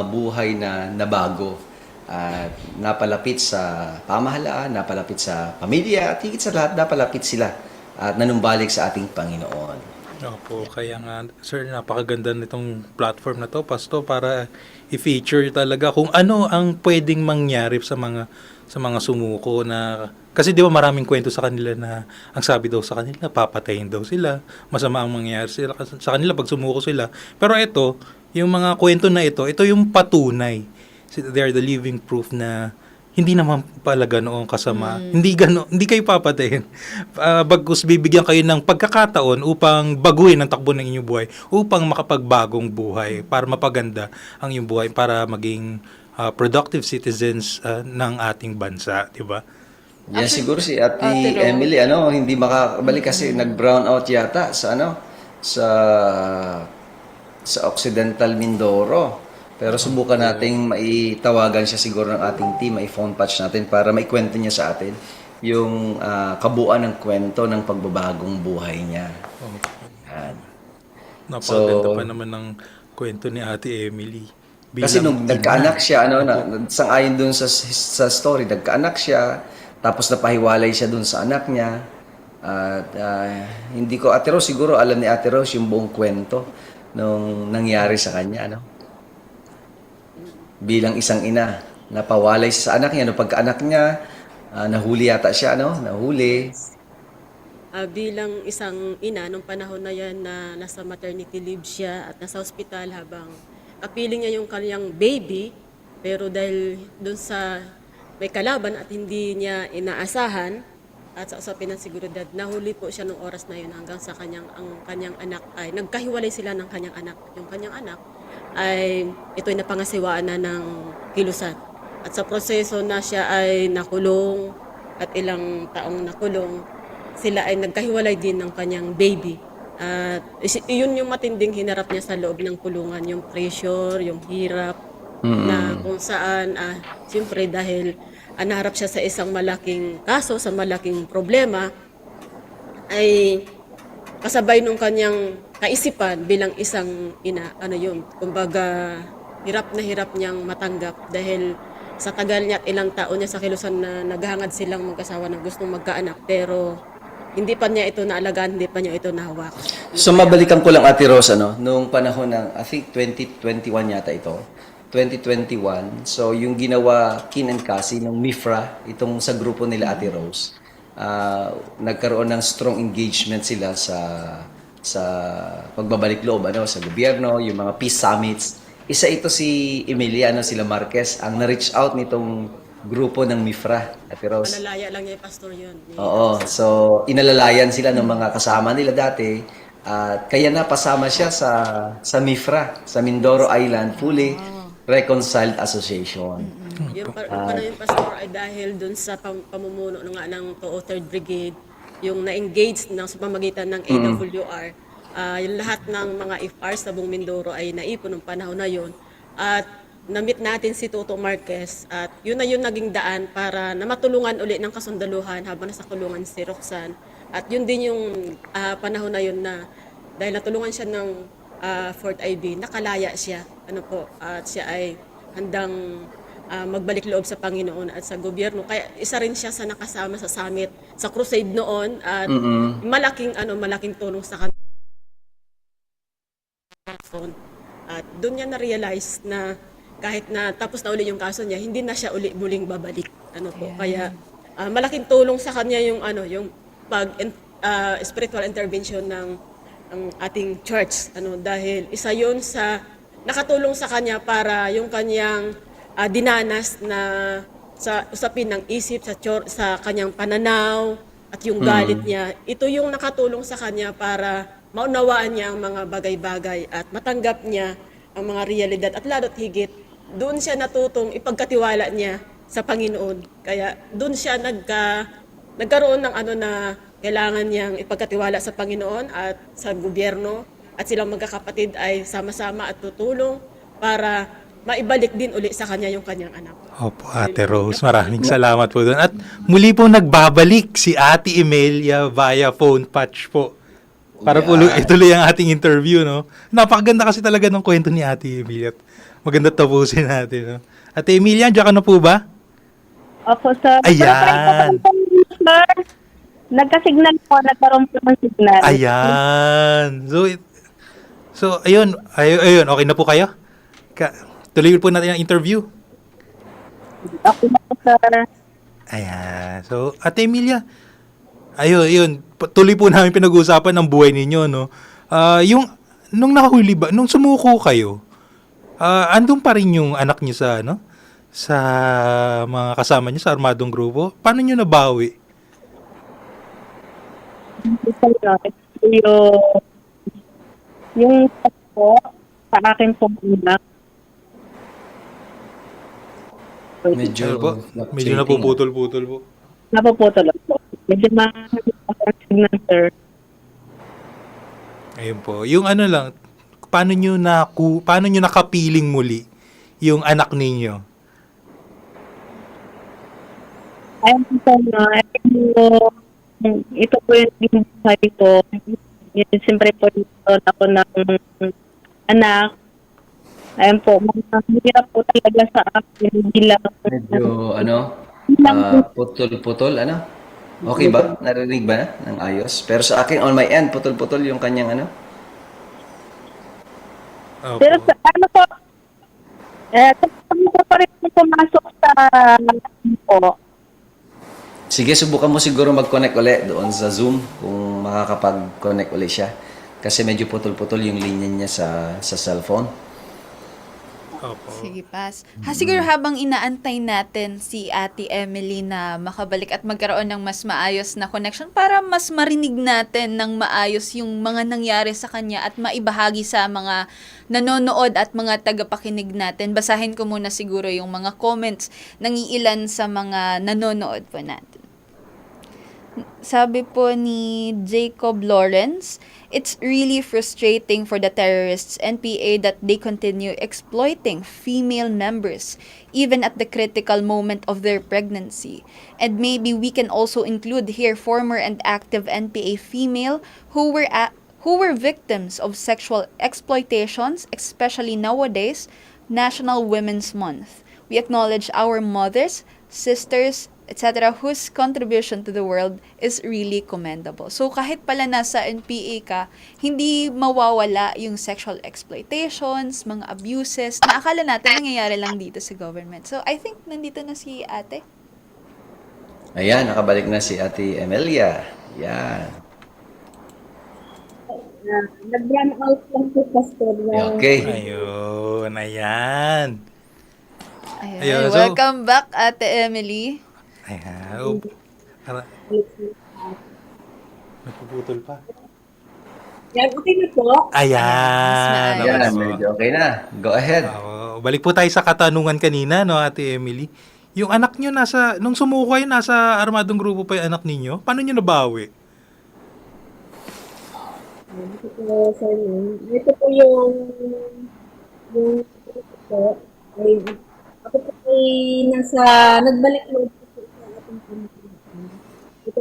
buhay na nabago at napalapit sa pamahalaan, napalapit sa pamilya at higit sa lahat napalapit sila at nanumbalik sa ating Panginoon. Opo, kaya nga, sir, napakaganda nitong platform na to, Pasto, para i-feature talaga kung ano ang pwedeng mangyari sa mga sumuko na, kasi di ba maraming kwento sa kanila na ang sabi daw sa kanila, papatayin daw sila, masama ang mangyayari sa kanila pag sumuko sila. Pero ito, yung mga kwento na ito yung patunay. They are the living proof na hindi naman pala ganoon kasama. Hindi kayo papatayin. Bagkus bibigyan kayo ng pagkakataon upang baguhin ang takbo ng inyong buhay, upang makapagbagong buhay, para mapaganda ang inyong buhay, para maging productive citizens ng ating bansa, di ba? Yeah, siguro si Ate Ate Ro. Emily hindi makakabalik kasi nag-brown out yata sa sa Occidental Mindoro. Pero subukan nating maitawagan siya siguro ng ating team, mai-phone patch natin para maikwento niya sa atin yung kabuuan ng kwento ng pagbabagong buhay niya. Yan. Napakaganda pa naman ng kwento ni Ate Emily. Kasi nung nagkaanak siya, sang-ayon dun sa story, nagkaanak siya, tapos napahiwalay siya dun sa anak niya. At hindi ko, Ate Rose, siguro alam ni Ate Rose yung buong kwento nung nangyari sa kanya, bilang isang ina, napawalay siya sa anak niya. No, pagkaanak niya, nahuli yata siya, nahuli. Bilang isang ina, nung panahon na yan na nasa maternity leave siya at nasa hospital habang kapiling niya yung kanyang baby, pero dahil dun sa may kalaban at hindi niya inaasahan at sa usapin ng seguridad, nahuli po siya nung oras na yun hanggang sa ang kanyang anak ay nagkahiwalay sila ng kanyang anak. Yung kanyang anak ay ito'y napangasiwaan na ng kilusan. At sa proseso na siya ay nakulong at ilang taong nakulong, sila ay nagkahiwalay din ng kanyang baby. At yun yung matinding hinarap niya sa loob ng kulungan, yung pressure, yung hirap, na kung saan, siyempre dahil naharap siya sa isang malaking kaso, sa malaking problema, ay kasabay nung kanyang kaisipan bilang isang ina, kumbaga hirap na hirap niyang matanggap dahil sa tagal niya at ilang taon niya sa kilusan na naghahangad silang mag-asawa na gustong magkaanak, pero hindi pa niya ito naalagaan, hindi pa niya ito nahawak. So mabalikan ko lang, Ate Rose, nung panahon ng, I think 2021 yata ito, 2021, so yung ginawa Kin and Cassie ng MIFRA, itong sa grupo nila Ate Rose, nagkaroon ng strong engagement sila sa pagbabalik loob sa gobyerno, yung mga peace summits. Isa ito si Emilia, sila Marquez, ang na-reach out nitong grupo ng MIFRA, Ate Rose. Panalaya lang niya, Pastor, yun. Oo, so inalalayan sila ng mga kasama nila dati at kaya napasama siya sa MIFRA, sa Mindoro Island Fully Reconciled Association. Yung panahon yung Pastor ay dahil dun sa pamumuno ng 203rd Brigade, yung na-engage sa pamagitan ng AWR, yung lahat ng mga IFR sa buong Mindoro ay naipon ng panahon na yun. At na-meet natin si Toto Marquez at yun na yun naging daan para na matulungan uli ng kasundaluhan habang nasa kulungan si Roxanne. At yun din yung panahon na yun na dahil natulungan siya ng Fort IB, nakalaya siya. At siya ay handang magbalik loob sa Panginoon at sa gobyerno. Kaya isa rin siya sa nakasama sa summit, sa crusade noon at malaking tulong sa kanila. At doon niya na-realize na kahit na tapos na uli yung kaso niya, hindi na siya uli muling babalik. Kaya malaking tulong sa kanya yung spiritual intervention ng ating church. Dahil isa yun sa nakatulong sa kanya para yung kanyang dinanas na sa usapin ng isip, sa kanyang pananaw at yung galit niya. Ito yung nakatulong sa kanya para maunawaan niya ang mga bagay-bagay at matanggap niya ang mga realidad at lalo't higit doon siya natutong ipagkatiwala niya sa Panginoon. Kaya doon siya nagkaroon ng na kailangan niyang ipagkatiwala sa Panginoon at sa gobyerno at silang magkakapatid ay sama-sama at tutulong para maibalik din uli sa kanya yung kanyang anak. Opo, Ate Rose, maraming salamat po doon. At muli po nagbabalik si Ate Emelia via phone patch po. Para po ituloy ang ating interview, no? Napakaganda kasi talaga ng kwento ni Ate Emelia. Maganda tapusin natin, no? Ate Emilia, diyan ka na po ba? Opo, sir. Ayan. Sir, nagka-signal po, nagkaroon po ng signal. Ayan. So ayun, okay na po kayo? Tuloy po natin ang interview. Okay na po, sir. Ayan. So, Ate Emilia, ayun, tuloy po namin pinag-uusapan ng buhay ninyo, no? Nung nahuli ba, nung sumuko kayo, andun pa rin yung anak niyo sa mga kasama niyo sa armadong grupo? Paano niyo nabawi? Yung po, sa akin po anak. Medyo napuputol-putol po. Napuputol po. Medyo signal, sir. Ayun po. Yung lang, paano nyo nakapiling muli yung anak ninyo? Ayun po ito po yung sabi ko. Siyempre po dito ako ng anak. Ayun po, mahirap po talaga sa akin bilang medyo putol-putol, Okay ba? Narinig ba na ng ayos? Pero sa akin, on my end, putol-putol yung kanyang Opo. Pero sa po, tapos pa rin pumasok sa po. Sige, subukan mo siguro mag-connect ulit doon sa Zoom kung makakapag-connect ulit siya. Kasi medyo putol-putol yung linya niya sa cellphone. Opo. Sige, pass. Siguro habang inaantay natin si Ate Emily na makabalik at magkaroon ng mas maayos na connection para mas marinig natin ng maayos yung mga nangyari sa kanya at maibahagi sa mga nanonood at mga tagapakinig natin. Basahin ko muna siguro yung mga comments ng ilan sa mga nanonood po natin. Sabi po ni Jacob Lawrence, it's really frustrating for the terrorists NPA that they continue exploiting female members even at the critical moment of their pregnancy. And maybe we can also include here former and active NPA female who were victims of sexual exploitations, especially nowadays, National Women's Month. We acknowledge our mothers, sisters, etc., whose contribution to the world is really commendable. So, kahit pala nasa NPA ka, hindi mawawala yung sexual exploitations, mga abuses, na akala natin nangyayari lang dito sa government. So, I think nandito na si ate. Ayan, nakabalik na si Ate Emelia. Yan. Nag-run out lang po, Pastor. Okay. Ayun, ayan. Ayan. Ayun, so- Welcome back, Ate Emily. Ayan. Nagpuputol pa. Yan, okay na po. Ayan. Mas Okay na Yan, po. medyo okay na. Go ahead. Balik po tayo sa katanungan kanina, no, Ate Emily. Yung anak nyo nung sumuko kayo, nasa armadong grupo pa yung anak ninyo. Paano nyo nabawi? Ito po, sir, ito po yung ito po, ay, ako po ay nagbalik loob po sa ating pamilya. Ito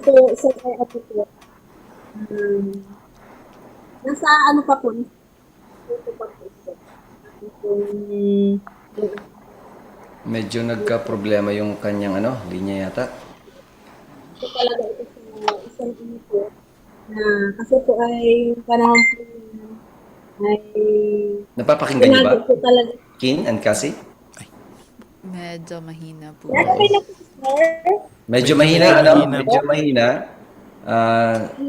po, sa kay ate po, nasa ano pa po, ito pa po ito. Yung, Medyo nagka-problema yung kanyang linya yata. ito talaga ito sa isang ano po, na kasi po ay panahon po ay Napapakinggan niyo ba? tinago po talaga. Kin and Cassie? Medyo mahina po. Okay na po, sir. Medyo mahina, Medyo mahina.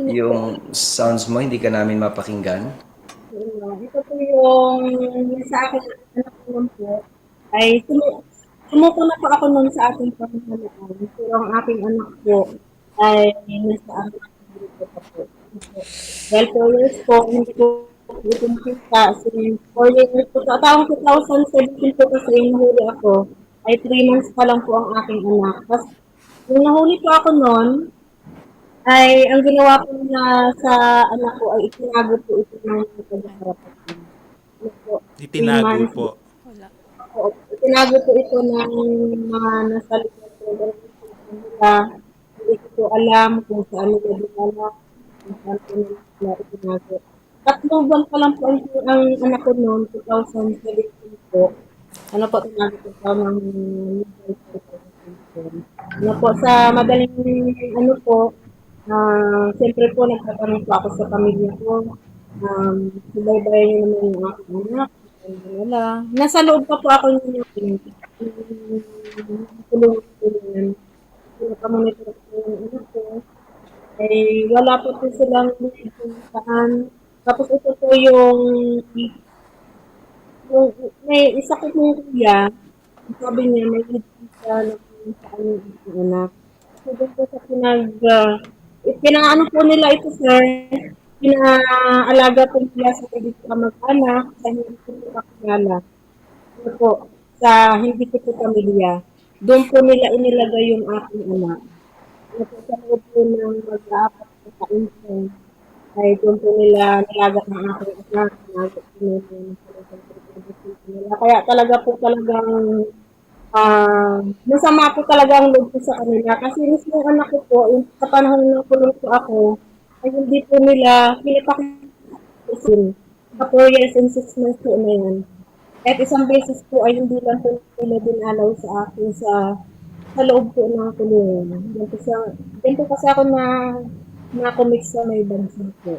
Yung sounds mo, hindi ka namin mapakinggan. Ito po yung sa akin, anak ko naman po, ay sumuko na po ako nun sa ating pamamalaan. Pero ang aking anak po ay nasa aking grupo pa po. Dahil 4 years po, hindi ko ito makita. 4 years po, sa taong 2017 po kasi yung nahuli ako, ay 3 months pa lang po ang aking anak. Tapos, nung nahuli po ako nun, ay ang ginawa ko na sa anak ko ay itinago po ito ng pagkakarapan. Ano po, Itinago 3 months po. Wala. po. Itinago po ito ng mga nasa likod ko. Dahil nila, hindi ko po alam kung saan nila dinala, kung saan po nila itinago. 3 buwan pa lang po ang anak ko noon, 2017 po. Ano po, tinago ko pa ng ano po, sa madaling ano po, siyempre po, nagtatanong po ako sa pamilya ko. Subaybayan niyo naman yung aking anak. Wala. Nasa loob pa po ako yung tulungan ko yan. Pinakamonitor ko yung anak ko. Eh, wala po po silang kung saan. Tapos ito po yung may isa ko pong kuya, sabi niya, may lead siya na kung saan yung anak. So, doon po sa pinaano po nila ito, sir, pinaalaga po nila sa hindi ko mag-anak, sa hindi ko po kakilala. Ano po, sa hindi ko po pamilya. Doon po nila inilagay yung aking anak. Ano po, sa loob po ng mag-aapat sa kainsan, ay doon po nila nilagat ng aking anak. Nilagat po nila. Kaya talaga po talagang masama po talaga ang loob ko sa kanila. Kasi mismo yung anak ko po, yung sa panahon ng kulong ko ako, ay hindi po nila pinapakisin. Sa 4 years and 6 months po na yan. At isang beses po ay hindi lang po nila dinalaw sa akin sa loob po ng kulungan. Yan po kasi ako na commit sa may bansa po.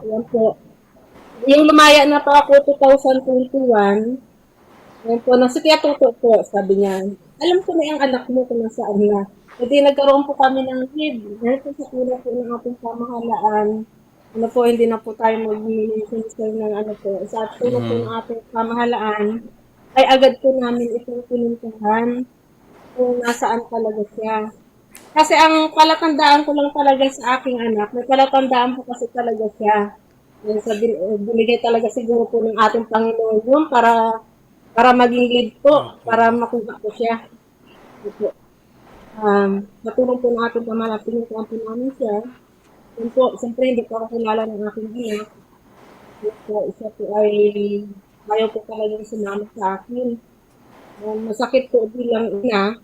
Yan po. Yung lumaya na po ako 2021, yan po, nagsikiatuto po, sabi niya. Alam ko na yung anak mo kung nasaan na. Hindi nagkaroon po kami ng leave. Dahil po sa tulong po ng ating pamahalaan, ano po, hindi na po tayo mag-minister ng ano po. Sa tulong po ng ating pamahalaan, ay agad po namin itong pinuntahan kung nasaan talaga siya. Kasi ang palatandaan ko lang talaga sa aking anak, may palatandaan po kasi talaga siya. Yung binigay talaga siguro po ng ating Panginoon yun para maging lead po, para makuha ko siya. Ito. Sa tulong po ng ating pamalating po namin siya. Yun po, siyempre hindi ko ako kilala ng aking anak. Yun po, isa po ay ayaw po talagang sumama sa akin. Masakit po bilang ina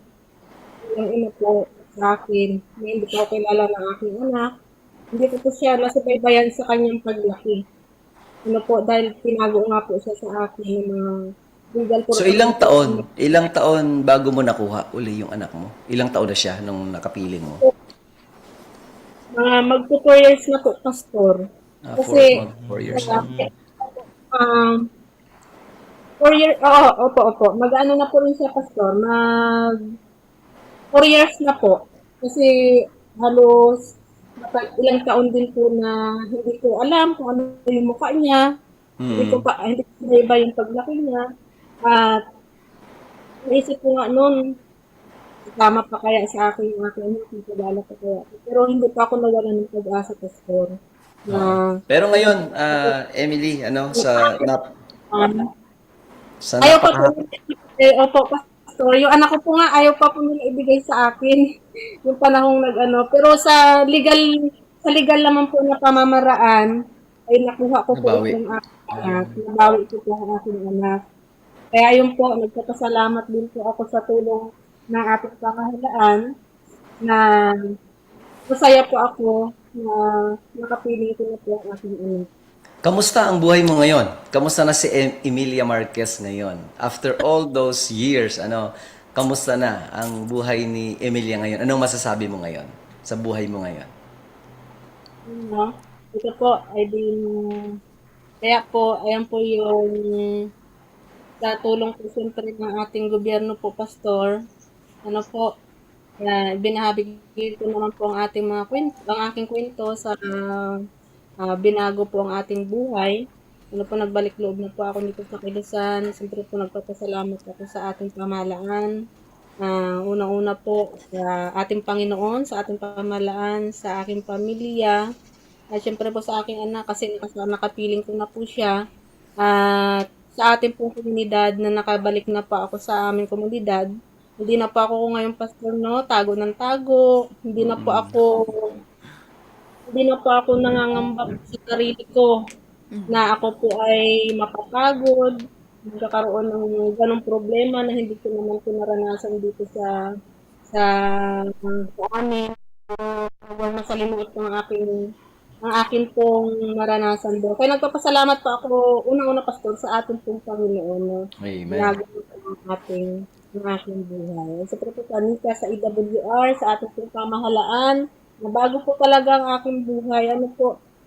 po sa akin. Hindi ko ako kilala ng aking anak. Hindi ko po siya nasubaybayan sa kanyang paglaki. Ano po, dahil tinago nga po siya sa akin ng mga legal So ilang taon bago mo nakuha uli yung anak mo? Ilang taon na siya nung nakapiling mo? Mga magpo 4 years na po, pastor. Kasi, 4 years. 4 years, oo, opo. Mag-ano na po rin siya, pastor. 4 years na po. Kasi, halos, ilang taon din po na hindi ko alam kung ano yung mukha niya. Hindi ko iba yung paglaki niya. At naisip ko nga noon, tama pa kaya sa akin yung aking anak, magpalala pa kaya. Pero hindi pa ako nawalan ng pag-asa, Pastor. Na, Oo. Pero ngayon, Emily, um, sa ayaw pa po, napaka... opo, Pastor, yung anak ko po nga, ayaw pa po nila ibigay sa akin yung panahong nag-ano. Pero sa legal naman po na pamamaraan, ay nakuha ko po ito Nabawi. ng aking anak. Nabawi ko po ang aking anak. Kaya yun po, nagpapasalamat din po ako sa tulong ng ating pamahalaan na masaya po ako na nakapili ko na po ang aking anak. Kamusta ang buhay mo ngayon? Kamusta na si Emilia Marquez ngayon? After all those years, kamusta na ang buhay ni Emilia ngayon? Anong masasabi mo ngayon sa buhay mo ngayon? No? Ito po ay din, kaya po, ayan po yung sa tulong po siyempre ng ating gobyerno po, Pastor, ano po, binahabig ko naman po ang ating mga kwento, ang aking kwento sa binago po ang ating buhay. Ano po, nagbalik loob na po ako dito sa Kilusan. Siyempre po nagpapasalamat ako sa ating pamahalaan. Unang-una po sa ating Panginoon, sa ating pamahalaan, sa aking pamilya, at siyempre po sa aking anak kasi nakapiling ko na po siya. At sa ating pong komunidad na nakabalik na pa ako sa aming komunidad, hindi na pa ako ngayon pastor no, tago ng tago, hindi na po ako nangangamba sa sarili ko na ako po ay mapapagod, magkakaroon ng ganong problema na hindi ko naman po naranasan dito sa sa amin. Huwag masalimuot ang akin pong naranasan doon. Kaya nagpapasalamat po ako, unang-una pastor, sa ating pong Panginoon na Amen. ginagawa po ang aking buhay. Sa Propetanika, sa EWR, sa ating pong pamahalaan, na bago po talaga ang aking buhay,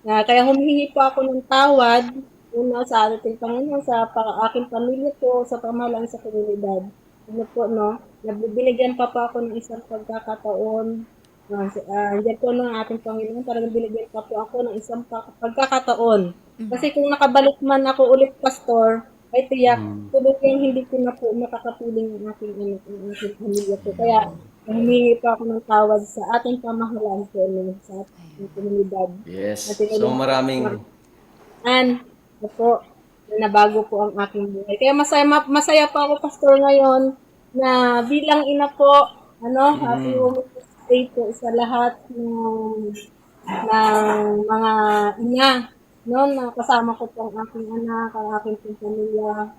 kaya humihingi po ako ng tawad, una sa ating Panginoon, aking pamilya po, sa pamahalaan sa komunidad. Binigyan pa ako ng isang pagkakataon. Diyan po ng ating Panginoon, talagang binigyan pa po ako ng isang pagkakataon. Kasi kung nakabalik man ako ulit, Pastor, ay tiyak, tuloy hindi ko na po makakapiling ang aking anak, ang aking pamilya po. Kaya, humingi pa ako ng tawad sa ating pamahalaan po, sa ating komunidad. Yes. So maraming... Po, na nabago po ang aking buhay. Kaya masaya pa ako, Pastor, ngayon na bilang ina po, happy Women's Day po sa lahat ng mga ina, no, na kasama ko po ang aking anak, ang aking pong pamilya,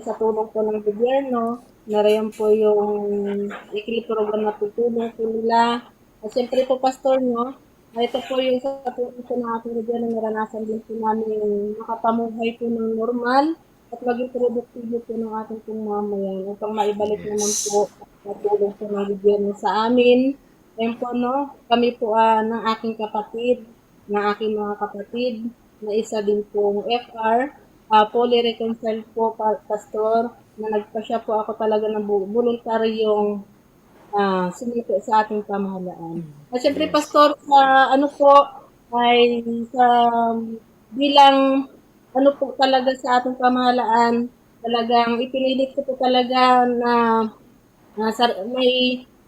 sa tulong po ng gobyerno, narayan po yung weekly program na tutulong po nila. At siyempre po, Pastor, no, ito po yung sa tulong po ng ating gobyerno, naranasan din po namin makapamuhay po ng normal at maging produktibo po ng ating pong mamayan upang maibalik naman po sa tulong po ng gobyerno sa amin. Ayun po, no, kami po ng aking aking mga kapatid, na isa din pong FR, fully reconciled po, Pastor, na nagpasya po ako talaga ng voluntaryong sumiko sa ating pamahalaan. At syempre, Pastor, sa bilang po talaga sa ating pamahalaan, talagang ipinilit ko po talaga na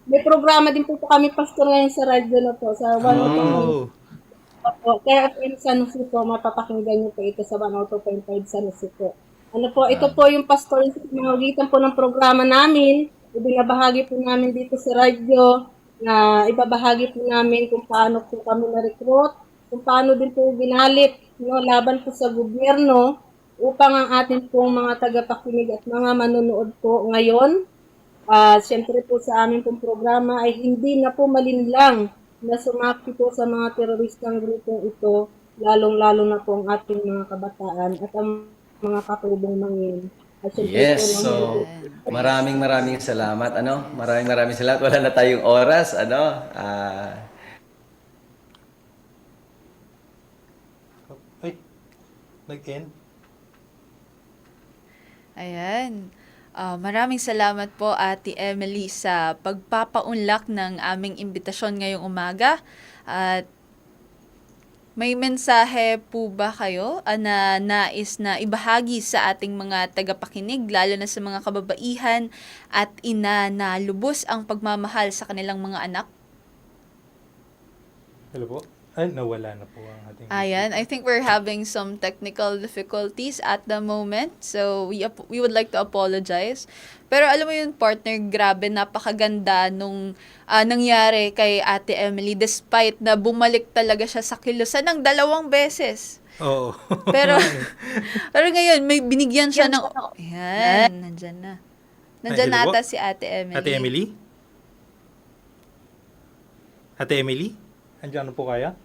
may programa din po kami, Pastor, ngayon sa radyo na po, sa 102. Kaya FM San Jose po, mapapakinggan niyo po ito sa 102.5 San Jose po. Ito po yung Pastor, sa pamamagitan po ng programa namin, ibinabahagi po namin dito sa radyo, na ibabahagi po namin kung paano po kami na-recruit, kung paano din po ginalit, laban po sa gobyerno, upang ang ating pong mga tagapakinig at mga manonood po ngayon, siyempre po sa aming pong programa ay hindi na po malinlang na sumaki po sa mga teroristang grupong ito, lalong-lalo na po ang ating mga kabataan at ang mga katulong mangin. Yes, so maraming salamat. Maraming salamat. Wala na tayong oras. Ay, nag-end? Ayan. Maraming salamat po, Ate Emily, sa pagpapaunlak ng aming imbitasyon ngayong umaga. At May mensahe po ba kayo na nais na ibahagi sa ating mga tagapakinig, lalo na sa mga kababaihan at ina na lubos ang pagmamahal sa kanilang mga anak? Hello po? Ay, nawala na po ang ating... Ayan, I think we're having some technical difficulties at the moment. So, we would like to apologize. Pero alam mo yun, partner, grabe, napakaganda nung nangyari kay Ate Emily despite na bumalik talaga siya sa kilusan ng 2 beses. Oo. Pero, pero ngayon, may binigyan siya ng... Ayan, nandyan na. Nandyan Ay, hello nata po. si Ate Emily. Ate Emily? Ate Emily? Andiyan na po kaya?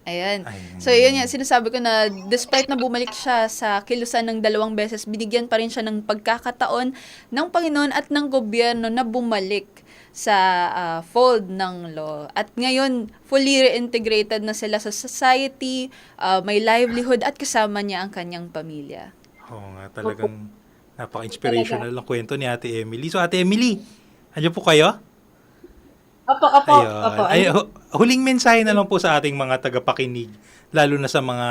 Ayan. Ayan. So, yun nga, sinasabi ko na despite na bumalik siya sa kilusan ng 2 beses, binigyan pa rin siya ng pagkakataon ng Panginoon at ng gobyerno na bumalik sa fold ng law. At ngayon, fully reintegrated na sila sa society, may livelihood at kasama niya ang kanyang pamilya. Oo nga, talagang napaka-inspirational ang kwento ni Ate Emily. So, Ate Emily, andiyan po kayo? Opo. Ay, huling mensahe na lang po sa ating mga tagapakinig, lalo na sa mga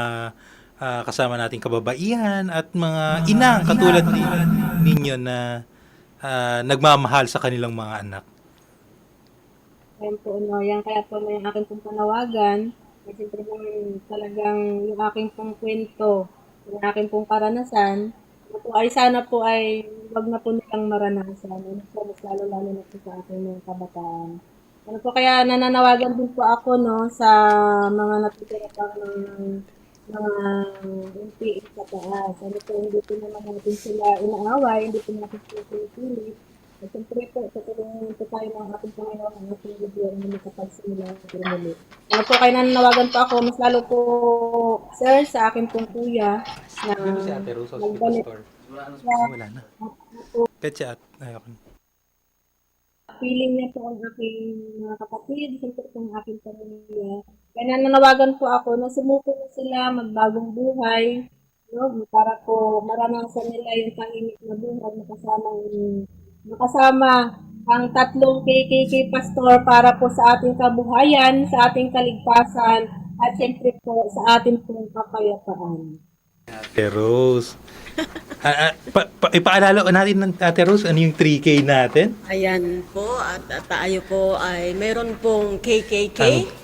kasama nating kababaihan at mga ina katulad ninyo na nagmamahal sa kanilang mga anak. Ayan po, no, yan kaya po na yung aking pong panawagan. Kasi talagang yung aking pong kwento, yung aking pong karanasan, na po ay sana po ay wag na po nilang maranasan. Ano po, mas lalo na po sa ating mga kabataan. Ano po, kaya nananawagan din po ako, no, sa mga natitira pa ng mga MPA sa taas. Ano po, hindi po naman natin sila inaaway, hindi po natin sila pinipilit. At siyempre po, tutulungan po tayo ng ating Panginoon, ang ating gobyerno na kapagsimula ng muli. Ano po, kaya nananawagan po ako, mas lalo po, sir, sa akin pong kuya, na Si Ate Rose, magbalik. Wala na. Petsa at ayoko. Feeling niya po ang aking mga kapatid, siyempre po ang aking pamilya. Kaya nananawagan po ako na sumuko na sila, magbagong buhay, no? Para po maranasan nila yung tahimik na buhay nakasama ang 3 KKK pastor para po sa ating kabuhayan, sa ating kaligtasan, at siyempre po sa ating pong kapayapaan. Ate Rose. Ipaalala natin ng Ate Rose, ano yung 3K natin? Ayan po, at tayo po ay meron pong KKK.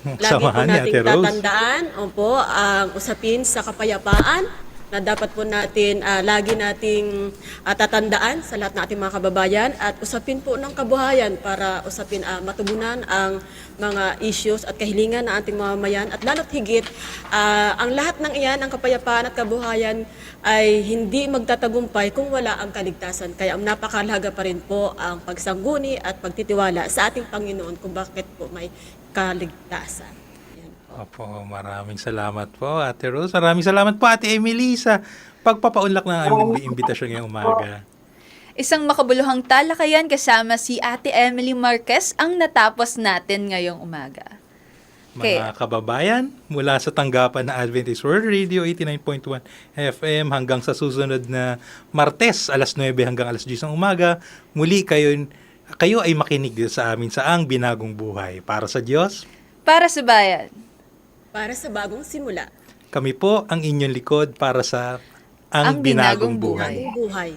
Ang Lagi po samahan ni nating Ate Rose. tatandaan, opo, ang usapin sa kapayapaan na dapat po natin, lagi nating tatandaan sa lahat ng ating mga kababayan at usapin po ng kabuhayan para usapin matugunan ang mga issues at kahilingan ng ating mamamayan at lalo't higit, ang lahat ng iyan, ang kapayapaan at kabuhayan ay hindi magtatagumpay kung wala ang kaligtasan. Kaya napakahalaga pa rin po ang pagsangguni at pagtitiwala sa ating Panginoon kung bakit po may kaligtasan. Opo, maraming salamat po, Ate Rose. Maraming salamat po, Ate Emily, sa pagpapaunlak ng aming imbitasyon ngayong umaga. Isang makabuluhang talakayan kasama si Ate Emily Marquez ang natapos natin ngayong umaga. Mga kababayan, mula sa tanggapan na Adventist World Radio 89.1 FM hanggang sa susunod na Martes, alas 9 hanggang alas 10 ng umaga, muli kayo ay makinig dito sa amin sa Ang Binagong Buhay. Para sa Diyos, Para sa bayan. Para sa bagong simula. kami po ang inyong likod para sa Ang Binagong Buhay. Buhay.